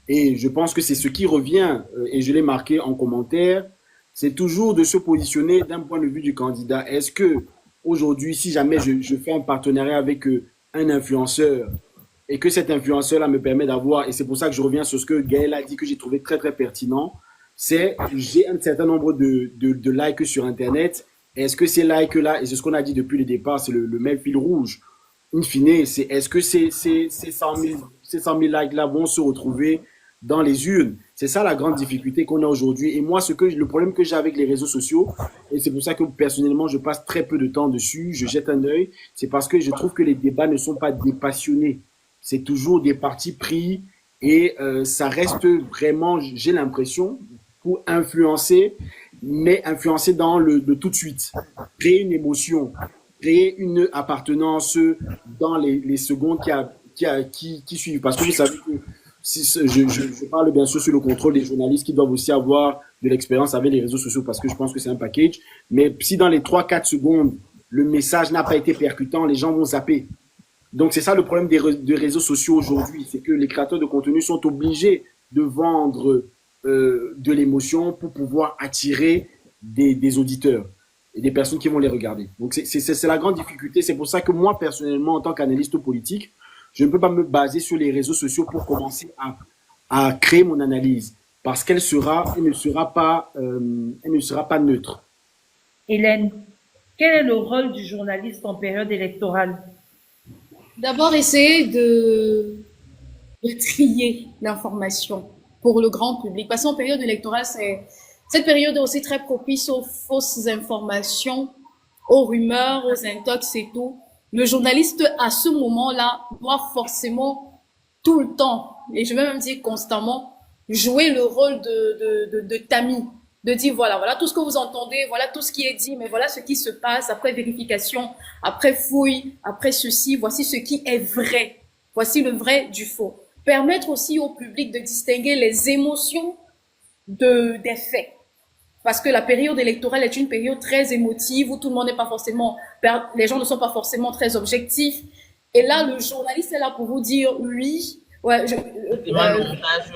et je pense que c'est ce qui revient, et je l'ai marqué en commentaire, c'est toujours de se positionner d'un point de vue du candidat. Est-ce que aujourd'hui, si jamais je fais un partenariat avec un influenceur et que cet influenceur-là me permet d'avoir, et c'est pour ça que je reviens sur ce que Gaël a dit que j'ai trouvé très très pertinent, j'ai un certain nombre de likes sur Internet. Est-ce que ces likes-là, et c'est ce qu'on a dit depuis le départ, c'est le même fil rouge, in fine, est-ce que ces 100 000 likes-là vont se retrouver dans les urnes? C'est ça la grande difficulté qu'on a aujourd'hui. Et moi, le problème que j'ai avec les réseaux sociaux, et c'est pour ça que personnellement, je passe très peu de temps dessus, je jette un œil, c'est parce que je trouve que les débats ne sont pas dépassionnés. C'est toujours des partis pris et ça reste vraiment, j'ai l'impression, pour influencer, mais influencer dans le tout de suite. Créer une émotion, créer une appartenance dans les secondes qui suivent. Parce que vous savez que je parle bien sûr sur le contrôle des journalistes qui doivent aussi avoir de l'expérience avec les réseaux sociaux parce que je pense que c'est un package. Mais si dans les 3-4 secondes, le message n'a pas été percutant, les gens vont zapper. Donc c'est ça le problème des réseaux sociaux aujourd'hui, c'est que les créateurs de contenu sont obligés de vendre de l'émotion pour pouvoir attirer des auditeurs et des personnes qui vont les regarder. Donc c'est la grande difficulté. C'est pour ça que moi personnellement, en tant qu'analyste politique, je ne peux pas me baser sur les réseaux sociaux pour commencer à créer mon analyse. parce elle ne sera pas neutre. Hélène, quel est le rôle du journaliste en période électorale? D'abord, essayer de trier l'information pour le grand public. Parce qu'en période électorale, cette période est aussi très propice aux fausses informations, aux rumeurs, aux intox et tout. Le journaliste, à ce moment-là, doit forcément tout le temps, et je vais même dire constamment, jouer le rôle de tamis, de dire voilà tout ce que vous entendez, voilà tout ce qui est dit, mais voilà ce qui se passe après vérification, après fouille, après ceci, voici ce qui est vrai, voici le vrai du faux. Permettre aussi au public de distinguer les émotions des faits. Parce que la période électorale est une période très émotive où tout le monde n'est pas forcément, les gens ne sont pas forcément très objectifs. Et là, le journaliste est là pour vous dire oui, ouais, C'est vraiment le montage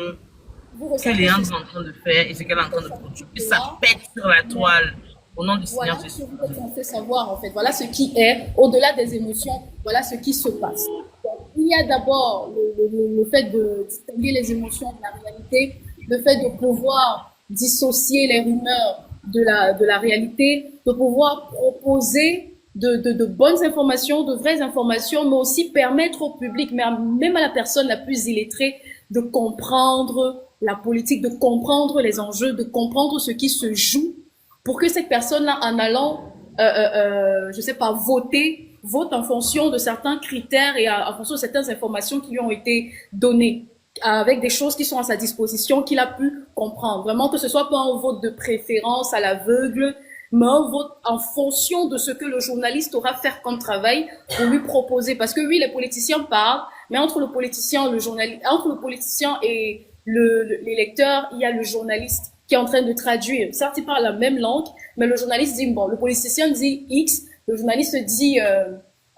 que Léandre est en train de faire et ce qu'elle est en train de produire. Et ça pète sur la toile au nom du Seigneur voilà ce Jésus. que vous êtes censé savoir, en fait. Voilà ce qui est, au-delà des émotions, voilà ce qui se passe. Donc, il y a d'abord le fait de distinguer les émotions de la réalité, le fait de pouvoir dissocier les rumeurs de la réalité, de pouvoir proposer de bonnes informations, de vraies informations, mais aussi permettre au public, même à la personne la plus illettrée, de comprendre la politique, de comprendre les enjeux, de comprendre ce qui se joue, pour que cette personne-là, en allant, je sais pas, vote en fonction de certains critères et en fonction de certaines informations qui lui ont été données, avec des choses qui sont à sa disposition, qu'il a pu comprendre. Vraiment que ce soit pas un vote de préférence à l'aveugle, mais un vote en fonction de ce que le journaliste aura fait comme travail pour lui proposer. Parce que oui, les politiciens parlent, mais entre le politicien, entre le politicien et l'électeur, il y a le journaliste qui est en train de traduire. Certes, il parle la même langue, mais le journaliste dit, bon, le politicien dit X, le journaliste dit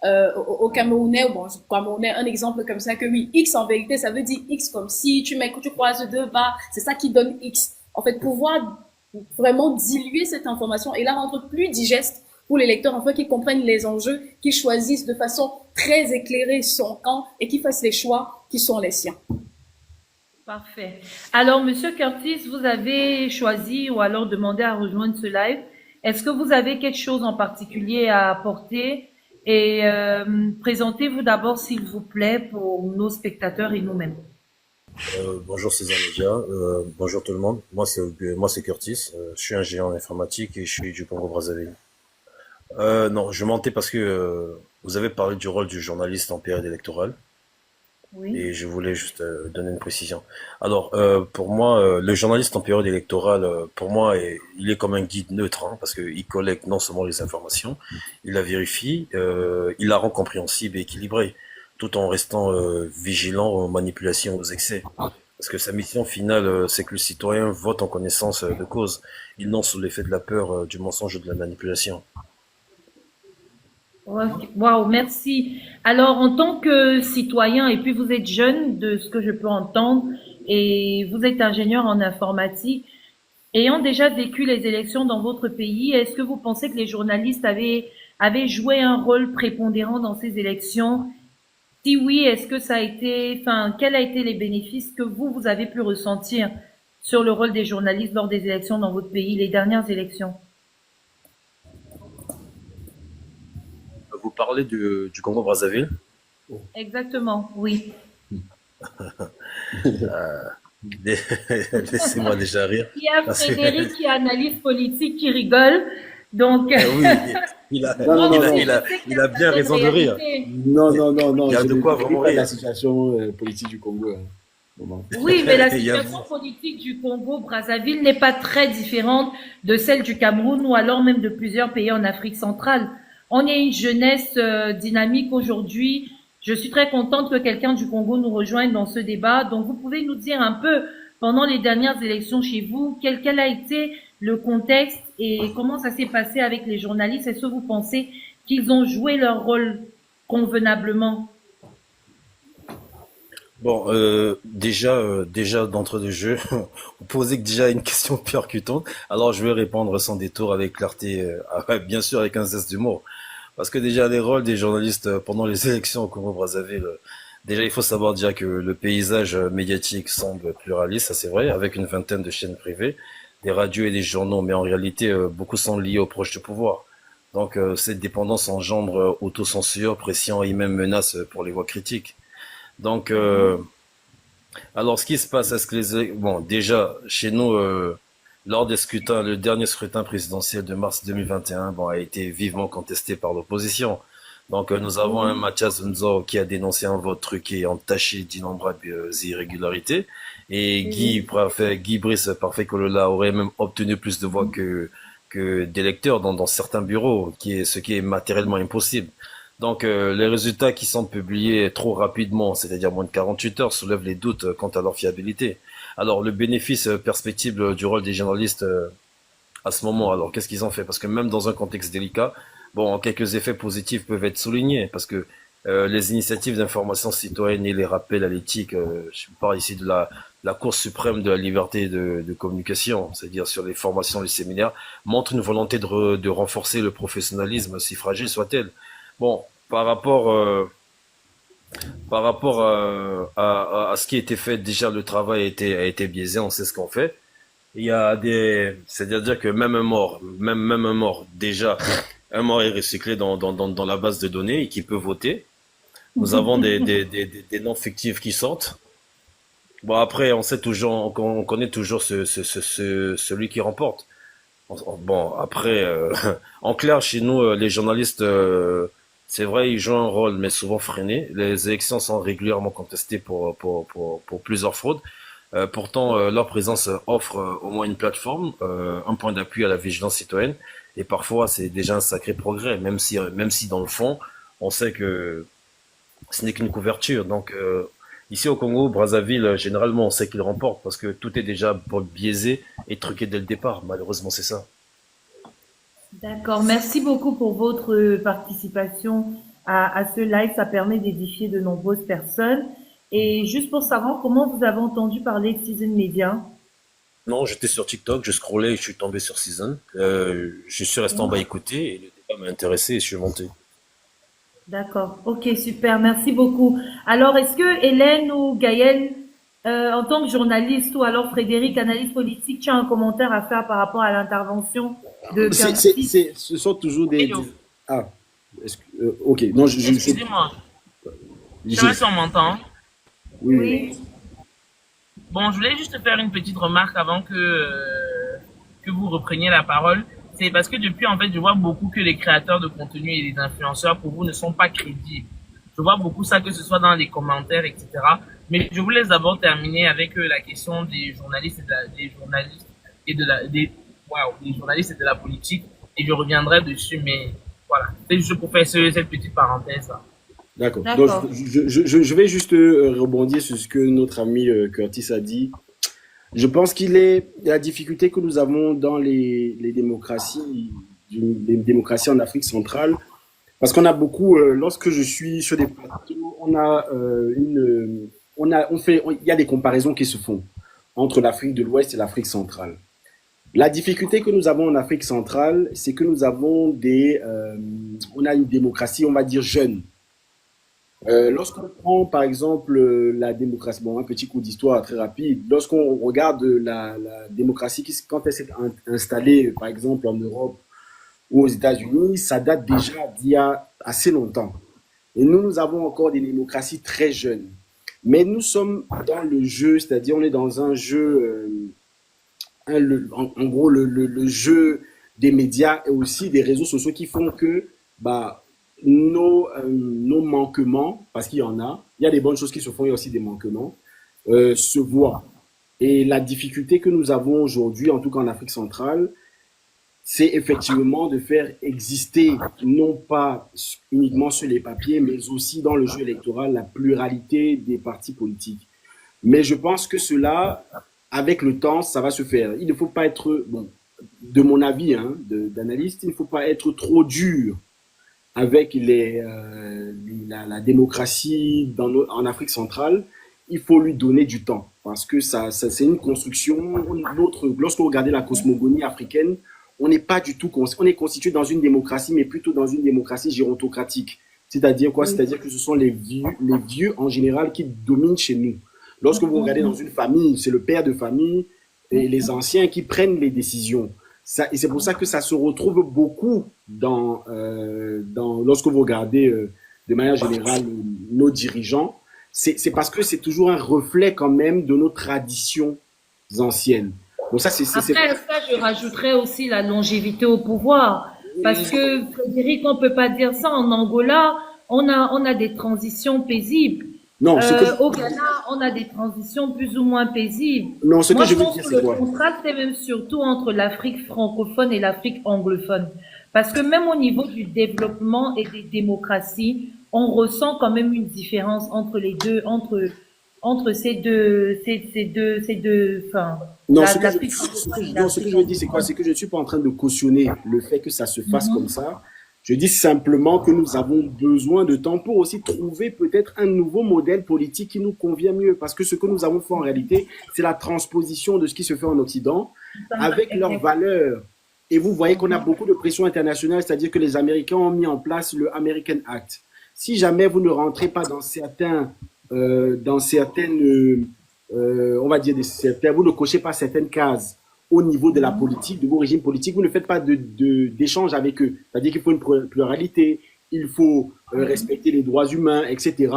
au Camerounais, bon, Camerounais, un exemple comme ça, que oui, X en vérité, ça veut dire X comme si tu croises deux bas, c'est ça qui donne X. En fait, pouvoir vraiment diluer cette information et la rendre plus digeste pour les lecteurs, afin qu'ils comprennent les enjeux, qu'ils choisissent de façon très éclairée son camp et qu'ils fassent les choix qui sont les siens. Parfait. Alors, Monsieur Curtis, vous avez choisi ou alors demandé à rejoindre ce live. Est-ce que vous avez quelque chose en particulier à apporter? Et présentez-vous d'abord, s'il vous plaît, pour nos spectateurs et nous-mêmes. Bonjour César Média, bonjour tout le monde. Moi c'est Curtis, je suis ingénieur en informatique et je suis du Congo-Brazzaville. Non, je mentais parce que vous avez parlé du rôle du journaliste en période électorale. Oui. Et je voulais juste donner une précision. Alors, pour moi, le journaliste en période électorale, pour moi, il est comme un guide neutre, hein, parce qu'il collecte non seulement les informations, il la vérifie, il la rend compréhensible et équilibrée, tout en restant vigilant aux manipulations, aux excès. Parce que sa mission finale, c'est que le citoyen vote en connaissance de cause, il non sous l'effet de la peur, du mensonge ou de la manipulation. Waouh, merci. Alors, en tant que citoyen, et puis vous êtes jeune, de ce que je peux entendre, et vous êtes ingénieur en informatique, ayant déjà vécu les élections dans votre pays, est-ce que vous pensez que les journalistes avaient joué un rôle prépondérant dans ces élections? Si oui, est-ce que ça a été, enfin, quels a été les bénéfices que vous avez pu ressentir sur le rôle des journalistes lors des élections dans votre pays, les dernières élections? Vous parlez du Congo-Brazzaville? Exactement, oui. Laissez-moi déjà rire. Il y a Frédéric qui analyse politique qui rigole, donc. Oui, il a bien raison de rire. Non. Il y a de quoi vraiment rire. La situation politique du Congo. Oui, mais la situation politique du Congo-Brazzaville n'est pas très différente de celle du Cameroun ou alors même de plusieurs pays en Afrique centrale. On est une jeunesse dynamique aujourd'hui. Je suis très contente que quelqu'un du Congo nous rejoigne dans ce débat. Donc, vous pouvez nous dire un peu, pendant les dernières élections chez vous, quel a été le contexte et comment ça s'est passé avec les journalistes? Est-ce que vous pensez qu'ils ont joué leur rôle convenablement? Bon, déjà d'entre deux jeux, vous posez déjà une question percutante. Alors, je vais répondre sans détour, avec clarté, bien sûr avec un zeste d'humour. Parce que déjà, les rôles des journalistes pendant les élections au Congo-Brazzaville, Déjà, il faut savoir déjà que le paysage médiatique semble pluraliste, ça c'est vrai, avec une vingtaine de chaînes privées, des radios et des journaux, mais en réalité, beaucoup sont liés aux proches du pouvoir. Donc, cette dépendance engendre autocensure, pression et même menace pour les voix critiques. Donc, alors, ce qui se passe, est-ce que bon, déjà, chez nous, lors des scrutins, le dernier scrutin présidentiel de mars 2021, bon, a été vivement contesté par l'opposition. Donc, nous avons un Mathias Nzo qui a dénoncé un vote truqué et entaché d'innombrables irrégularités. Et Guy Brice Parfait Kolola aurait même obtenu plus de voix que d'électeurs dans certains bureaux, ce qui est matériellement impossible. Donc, les résultats qui sont publiés trop rapidement, c'est-à-dire moins de 48 heures, soulèvent les doutes quant à leur fiabilité. Alors, le bénéfice perspective du rôle des journalistes à ce moment, alors qu'est-ce qu'ils ont fait? Parce que même dans un contexte délicat, bon, quelques effets positifs peuvent être soulignés, parce que les initiatives d'information citoyenne et les rappels à l'éthique, je parle ici de la Cour suprême de la liberté de communication, c'est-à-dire sur les formations, les séminaires, montrent une volonté de renforcer le professionnalisme, si fragile soit-elle. Bon, par rapport à ce qui a été fait, déjà le travail a été biaisé, on sait ce qu'on fait. Il y a c'est-à-dire que même un mort, déjà, un mort est recyclé dans la base de données et qui peut voter. Nous avons des noms fictifs qui sortent. Bon, après, on connaît toujours celui qui remporte. Bon, après, en clair, chez nous, les journalistes, c'est vrai, ils jouent un rôle, mais souvent freiné. Les élections sont régulièrement contestées pour plusieurs fraudes. Pourtant, leur présence offre au moins une plateforme, un point d'appui à la vigilance citoyenne. Et parfois, c'est déjà un sacré progrès, même si dans le fond, on sait que ce n'est qu'une couverture. Donc, ici au Congo, Brazzaville, généralement, on sait qu'il remporte parce que tout est déjà biaisé et truqué dès le départ. Malheureusement, c'est ça. D'accord. Merci beaucoup pour votre participation à ce live. Ça permet d'édifier de nombreuses personnes. Et juste pour savoir, comment vous avez entendu parler de Season Media? Non, j'étais sur TikTok, je scrollais et je suis tombé sur Season. Je suis resté en bas écouter et le débat m'a intéressé et je suis monté. D'accord. Ok, super. Merci beaucoup. Alors, est-ce que Hélène ou Gaëlle, en tant que journaliste, ou alors Frédéric, analyste politique, tu as un commentaire à faire par rapport à l'intervention de Quincy? Ce sont toujours des... Hello. Ah, ok. Non, Excusez-moi, je sais pas si on m'entend. Oui. Oui. Bon, je voulais juste faire une petite remarque avant que vous repreniez la parole. C'est parce que depuis, en fait, je vois beaucoup que les créateurs de contenu et les influenceurs, pour vous, ne sont pas crédibles. Je vois beaucoup ça, que ce soit dans les commentaires, etc. Mais je voulais d'abord terminer avec la question des journalistes des journalistes et des journalistes et de la politique. Et je reviendrai dessus, mais voilà. C'est juste pour faire cette petite parenthèse-là. D'accord. D'accord. Donc, je vais juste rebondir sur ce que notre ami Curtis a dit. Je pense la difficulté que nous avons dans les démocraties en Afrique centrale, parce qu'on a beaucoup, lorsque je suis sur des plateaux, il y a des comparaisons qui se font entre l'Afrique de l'Ouest et l'Afrique centrale. La difficulté que nous avons en Afrique centrale, c'est que nous avons on a une démocratie, on va dire, jeune. Lorsqu'on prend par exemple la démocratie, bon, un petit coup d'histoire très rapide, lorsqu'on regarde la démocratie quand elle s'est installée par exemple en Europe ou aux États-Unis, ça date déjà d'il y a assez longtemps. Et nous avons encore des démocraties très jeunes. Mais nous sommes dans le jeu, c'est-à-dire on est dans un jeu, en gros le jeu des médias et aussi des réseaux sociaux qui font que nos manquements, parce qu'il y en a, il y a des bonnes choses qui se font, il y a aussi des manquements, se voient. Et la difficulté que nous avons aujourd'hui, en tout cas en Afrique centrale, c'est effectivement de faire exister, non pas uniquement sur les papiers, mais aussi dans le jeu électoral, la pluralité des partis politiques. Mais je pense que cela, avec le temps, ça va se faire. Il ne faut pas être, bon, de mon avis, d'analyste, il ne faut pas être trop dur avec la démocratie en Afrique centrale. Il faut lui donner du temps parce que c'est une construction. Lorsqu'on regarde la cosmogonie africaine, on n'est pas du tout, on est constitué dans une démocratie, mais plutôt dans une démocratie gérontocratique. C'est-à-dire quoi? C'est-à-dire que ce sont les vieux en général qui dominent chez nous. Lorsque vous regardez dans une famille, c'est le père de famille et les anciens qui prennent les décisions. Et c'est pour ça que ça se retrouve beaucoup lorsque vous regardez de manière générale nos dirigeants. C'est parce que c'est toujours un reflet quand même de nos traditions anciennes. Donc ça, Après, ça, je rajouterais aussi la longévité au pouvoir. Parce que, Frédéric, on peut pas dire ça. En Angola, on a des transitions paisibles. Non, Au Ghana, on a des transitions plus ou moins paisibles. Non, ce Moi, que je je veux pense dire, que c'est le quoi? contraste est même surtout entre l'Afrique francophone et l'Afrique anglophone. Parce que même au niveau du développement et des démocraties, on ressent quand même une différence entre les deux, entre ces deux, enfin, Non, ce que l'Afrique francophone et non, ce que l'Afrique je veux dire, c'est quoi? anglophone. C'est que je ne suis pas en train de cautionner le fait que ça se fasse comme ça. Je dis simplement que nous avons besoin de temps pour aussi trouver peut-être un nouveau modèle politique qui nous convient mieux. Parce que ce que nous avons fait en réalité, c'est la transposition de ce qui se fait en Occident avec leurs valeurs. Et vous voyez qu'on a beaucoup de pression internationale, c'est-à-dire que les Américains ont mis en place le American Act. Si jamais vous ne rentrez pas dans certaines, on va dire vous ne cochez pas certaines cases au niveau de la politique, de vos régimes politiques, vous ne faites pas d'échange avec eux. C'est-à-dire qu'il faut une pluralité, il faut respecter les droits humains, etc.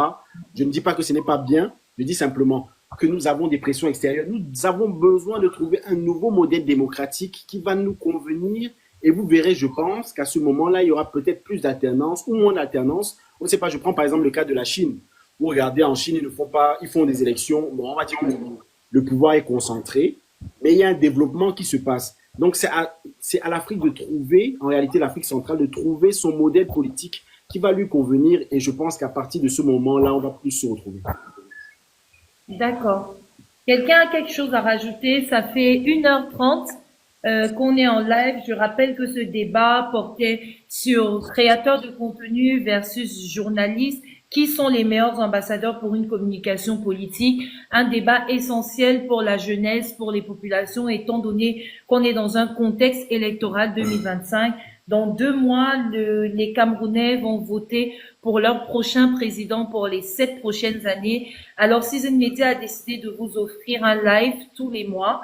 Je ne dis pas que ce n'est pas bien, je dis simplement que nous avons des pressions extérieures. Nous avons besoin de trouver un nouveau modèle démocratique qui va nous convenir. Et vous verrez, je pense, qu'à ce moment-là, il y aura peut-être plus d'alternance ou moins d'alternance. On ne sait pas, je prends par exemple le cas de la Chine. Vous regardez, en Chine, ils font des élections. Bon, on va dire que le pouvoir est concentré, mais il y a un développement qui se passe. Donc, c'est à l'Afrique de trouver, en réalité, l'Afrique centrale, de trouver son modèle politique qui va lui convenir. Et je pense qu'à partir de ce moment-là, on va plus se retrouver. D'accord. Quelqu'un a quelque chose à rajouter? Ça fait 1h30 qu'on est en live. Je rappelle que ce débat portait sur créateurs de contenu versus journalistes. Qui sont les meilleurs ambassadeurs pour une communication politique? Un débat essentiel pour la jeunesse, pour les populations, étant donné qu'on est dans un contexte électoral 2025. Dans 2 mois, les Camerounais vont voter pour leur prochain président pour les 7 prochaines années. Alors, Season Media a décidé de vous offrir un live tous les mois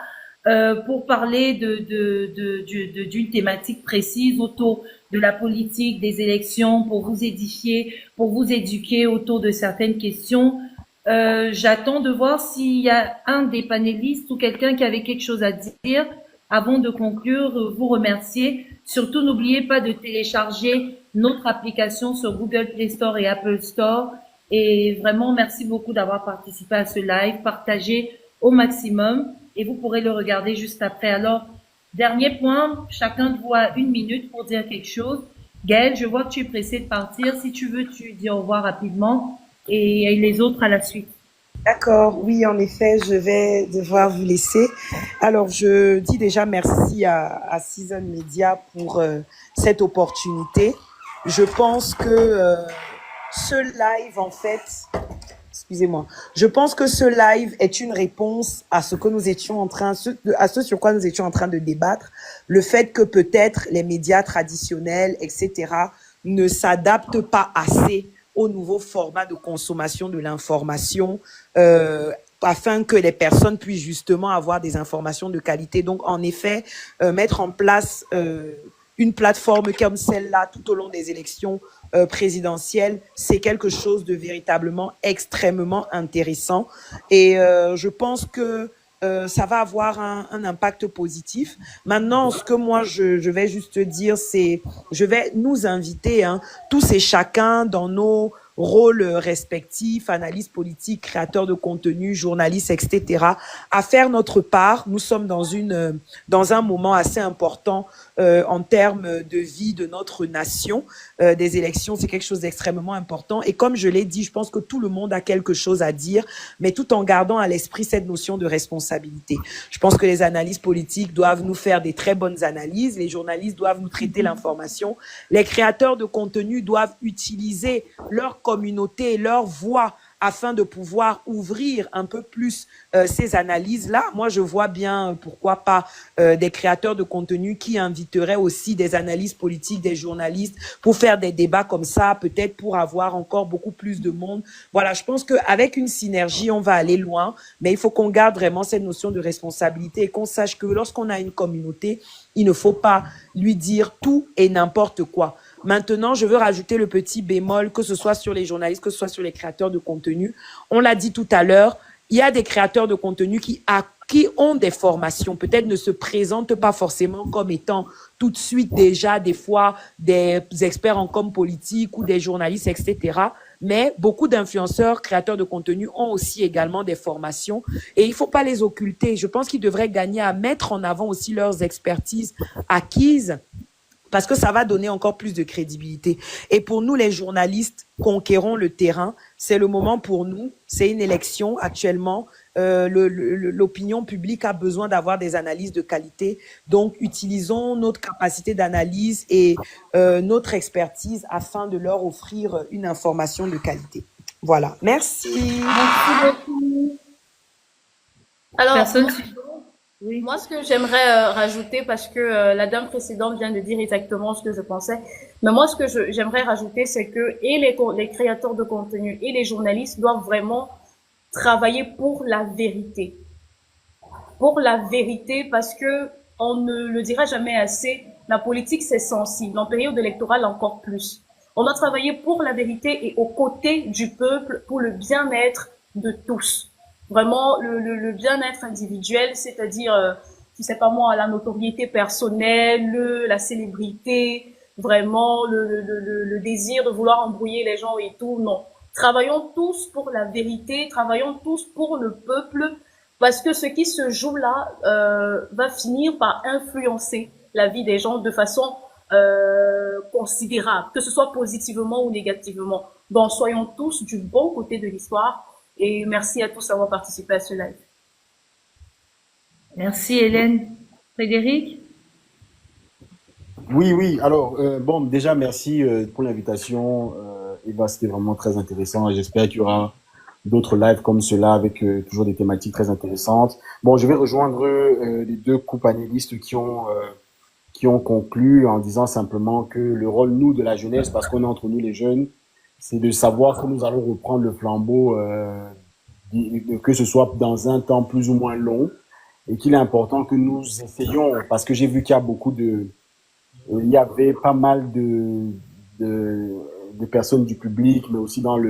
pour parler d'une thématique précise autour de la politique, des élections, pour vous édifier, pour vous éduquer autour de certaines questions. J'attends de voir s'il y a un des panélistes ou quelqu'un qui avait quelque chose à dire avant de conclure, vous remercier. Surtout, n'oubliez pas de télécharger notre application sur Google Play Store et Apple Store. Et vraiment, merci beaucoup d'avoir participé à ce live. Partagez au maximum et vous pourrez le regarder juste après. Alors, dernier point, chacun de vous a 1 minute pour dire quelque chose. Gaël, je vois que tu es pressé de partir. Si tu veux, tu dis au revoir rapidement et les autres à la suite. D'accord, oui, en effet, je vais devoir vous laisser. Alors, je dis déjà merci à Season Media pour cette opportunité. Je pense que ce live, en fait, excusez-moi, je pense que ce live est une réponse à ce que nous étions à ce sur quoi nous étions en train de débattre. Le fait que peut-être les médias traditionnels, etc., ne s'adaptent pas assez au nouveau format de consommation de l'information afin que les personnes puissent justement avoir des informations de qualité. Donc, en effet, mettre en place une plateforme comme celle-là tout au long des élections présidentielles, c'est quelque chose de véritablement extrêmement intéressant. Et je pense que ça va avoir un impact positif. Maintenant, ce que moi, je vais juste dire, c'est, je vais nous inviter, tous et chacun dans nos rôles respectifs, analystes politiques, créateurs de contenu, journalistes, etc., à faire notre part. Nous sommes dans un moment assez important en termes de vie de notre nation. Des élections, c'est quelque chose d'extrêmement important. Et comme je l'ai dit, je pense que tout le monde a quelque chose à dire, mais tout en gardant à l'esprit cette notion de responsabilité. Je pense que les analystes politiques doivent nous faire des très bonnes analyses, les journalistes doivent nous traiter l'information, les créateurs de contenu doivent utiliser leur communauté et leur voix afin de pouvoir ouvrir un peu plus ces analyses-là. Moi, je vois bien, pourquoi pas, des créateurs de contenu qui inviteraient aussi des analyses politiques, des journalistes, pour faire des débats comme ça, peut-être pour avoir encore beaucoup plus de monde. Voilà, je pense qu'avec une synergie, on va aller loin, mais il faut qu'on garde vraiment cette notion de responsabilité et qu'on sache que lorsqu'on a une communauté, il ne faut pas lui dire tout et n'importe quoi. Maintenant, je veux rajouter le petit bémol, que ce soit sur les journalistes, que ce soit sur les créateurs de contenu. On l'a dit tout à l'heure, il y a des créateurs de contenu qui ont des formations, peut-être ne se présentent pas forcément comme étant tout de suite déjà des fois des experts en com politique ou des journalistes, etc. Mais beaucoup d'influenceurs, créateurs de contenu ont aussi également des formations et il faut pas les occulter. Je pense qu'ils devraient gagner à mettre en avant aussi leurs expertises acquises, parce que ça va donner encore plus de crédibilité. Et pour nous, les journalistes, conquérons le terrain. C'est le moment pour nous. C'est une élection actuellement. L'opinion publique a besoin d'avoir des analyses de qualité. Donc, utilisons notre capacité d'analyse et notre expertise afin de leur offrir une information de qualité. Voilà. Merci. Merci beaucoup. Alors, Personne. Oui. moi, ce que j'aimerais rajouter, parce que la dame précédente vient de dire exactement ce que je pensais, mais moi, ce que j'aimerais rajouter, c'est que les créateurs de contenu et les journalistes doivent vraiment travailler pour la vérité. Pour la vérité, parce que on ne le dira jamais assez, la politique, c'est sensible. En période électorale, encore plus. On doit travailler pour la vérité et aux côtés du peuple pour le bien-être de tous. Vraiment, le bien-être individuel, c'est-à-dire, je sais pas moi, la notoriété personnelle, la célébrité, vraiment le désir de vouloir embrouiller les gens et tout, non. Travaillons tous pour la vérité, travaillons tous pour le peuple, parce que ce qui se joue là va finir par influencer la vie des gens de façon considérable, que ce soit positivement ou négativement. Donc, soyons tous du bon côté de l'histoire. Et merci à tous d'avoir participé à ce live. Merci Hélène. Frédéric? Oui. Alors, bon, déjà, merci pour l'invitation. Eva, c'était vraiment très intéressant et j'espère qu'il y aura d'autres lives comme cela avec toujours des thématiques très intéressantes. Bon, je vais rejoindre les deux co-panélistes qui ont conclu en disant simplement que le rôle, nous, de la jeunesse, parce qu'on est entre nous les jeunes, c'est de savoir que nous allons reprendre le flambeau, que ce soit dans un temps plus ou moins long, et qu'il est important que nous essayions, parce que j'ai vu qu'il y a il y avait pas mal de personnes du public, mais aussi dans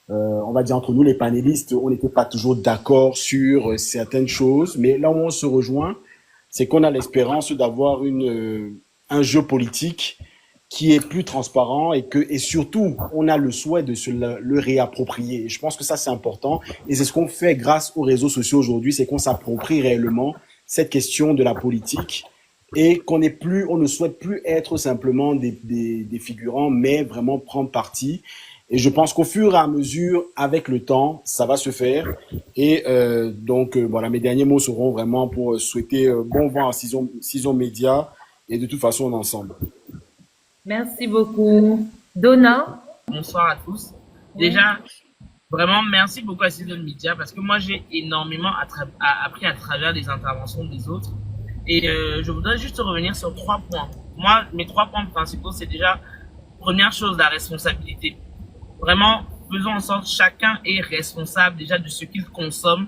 on va dire entre nous les panélistes, on n'était pas toujours d'accord sur certaines choses, mais là où on se rejoint, c'est qu'on a l'espérance d'avoir un jeu politique qui est plus transparent et surtout, on a le souhait de le réapproprier. Et je pense que ça, c'est important. Et c'est ce qu'on fait grâce aux réseaux sociaux aujourd'hui, c'est qu'on s'approprie réellement cette question de la politique et on ne souhaite plus être simplement des figurants, mais vraiment prendre parti. Et je pense qu'au fur et à mesure, avec le temps, ça va se faire. Et donc, voilà, mes derniers mots seront vraiment pour souhaiter bon vent à Cision Média et de toute façon, on est ensemble. Merci beaucoup. Donna? Bonsoir à tous. Déjà, vraiment, merci beaucoup à Cision Media parce que moi, j'ai énormément appris à travers les interventions des autres. Et je voudrais juste revenir sur 3 points. Moi, mes 3 points principaux, c'est déjà, première chose, la responsabilité. Vraiment, faisons en sorte que chacun est responsable déjà de ce qu'il consomme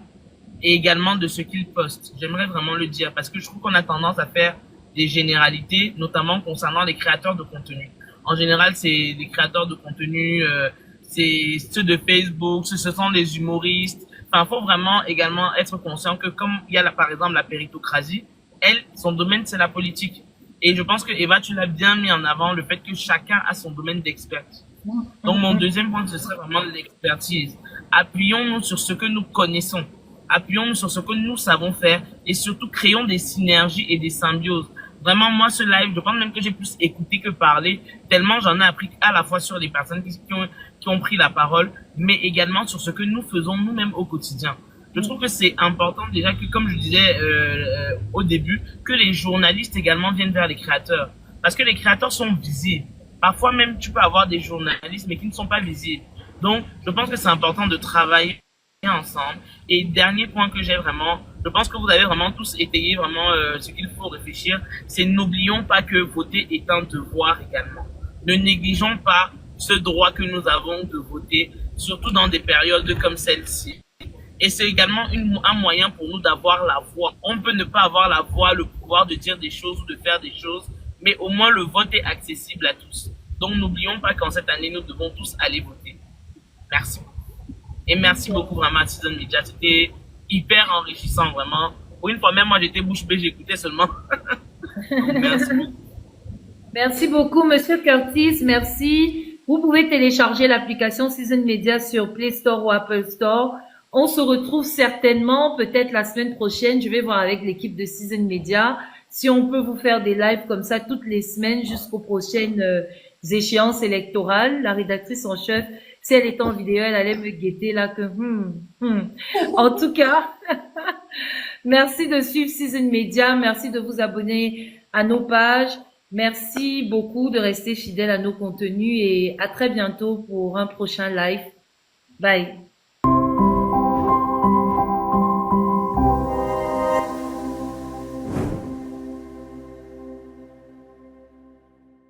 et également de ce qu'il poste. J'aimerais vraiment le dire parce que je trouve qu'on a tendance à faire des généralités, notamment concernant les créateurs de contenu. En général, c'est les créateurs de contenu, c'est ceux de Facebook, ce sont les humoristes. Enfin, faut vraiment également être conscient que comme il y a par exemple la péritocratie, son domaine c'est la politique. Et je pense que Eva, tu l'as bien mis en avant, le fait que chacun a son domaine d'expertise. Donc mon deuxième point, ce serait vraiment l'expertise. Appuyons-nous sur ce que nous connaissons. Appuyons-nous sur ce que nous savons faire et surtout créons des synergies et des symbioses. Vraiment, moi, ce live, je pense même que j'ai plus écouté que parlé, tellement j'en ai appris à la fois sur les personnes qui ont pris la parole, mais également sur ce que nous faisons nous-mêmes au quotidien. Je trouve que c'est important déjà que, comme je disais au début, que les journalistes également viennent vers les créateurs. Parce que les créateurs sont visibles. Parfois même, tu peux avoir des journalistes, mais qui ne sont pas visibles. Donc, je pense que c'est important de travailler ensemble. Et dernier point que j'ai vraiment, je pense que vous avez vraiment tous étayé vraiment ce qu'il faut réfléchir, c'est n'oublions pas que voter est un devoir également. Ne négligeons pas ce droit que nous avons de voter, surtout dans des périodes comme celle-ci. Et c'est également un moyen pour nous d'avoir la voix. On peut ne pas avoir la voix, le pouvoir de dire des choses ou de faire des choses, mais au moins le vote est accessible à tous. Donc n'oublions pas qu'en cette année, nous devons tous aller voter. Merci. Et merci beaucoup vraiment à Citizen Media. C'était hyper enrichissant vraiment. Pour une fois même, moi j'étais bouche bée, j'écoutais seulement. Merci beaucoup. Merci beaucoup, Monsieur Curtis. Merci. Vous pouvez télécharger l'application Citizen Media sur Play Store ou Apple Store. On se retrouve certainement, peut-être la semaine prochaine. Je vais voir avec l'équipe de Citizen Media si on peut vous faire des lives comme ça toutes les semaines jusqu'aux prochaines échéances électorales. La rédactrice en chef, si elle était en vidéo, elle allait me guetter là que En tout cas, merci de suivre Citizen Media. Merci de vous abonner à nos pages. Merci beaucoup de rester fidèle à nos contenus et à très bientôt pour un prochain live. Bye.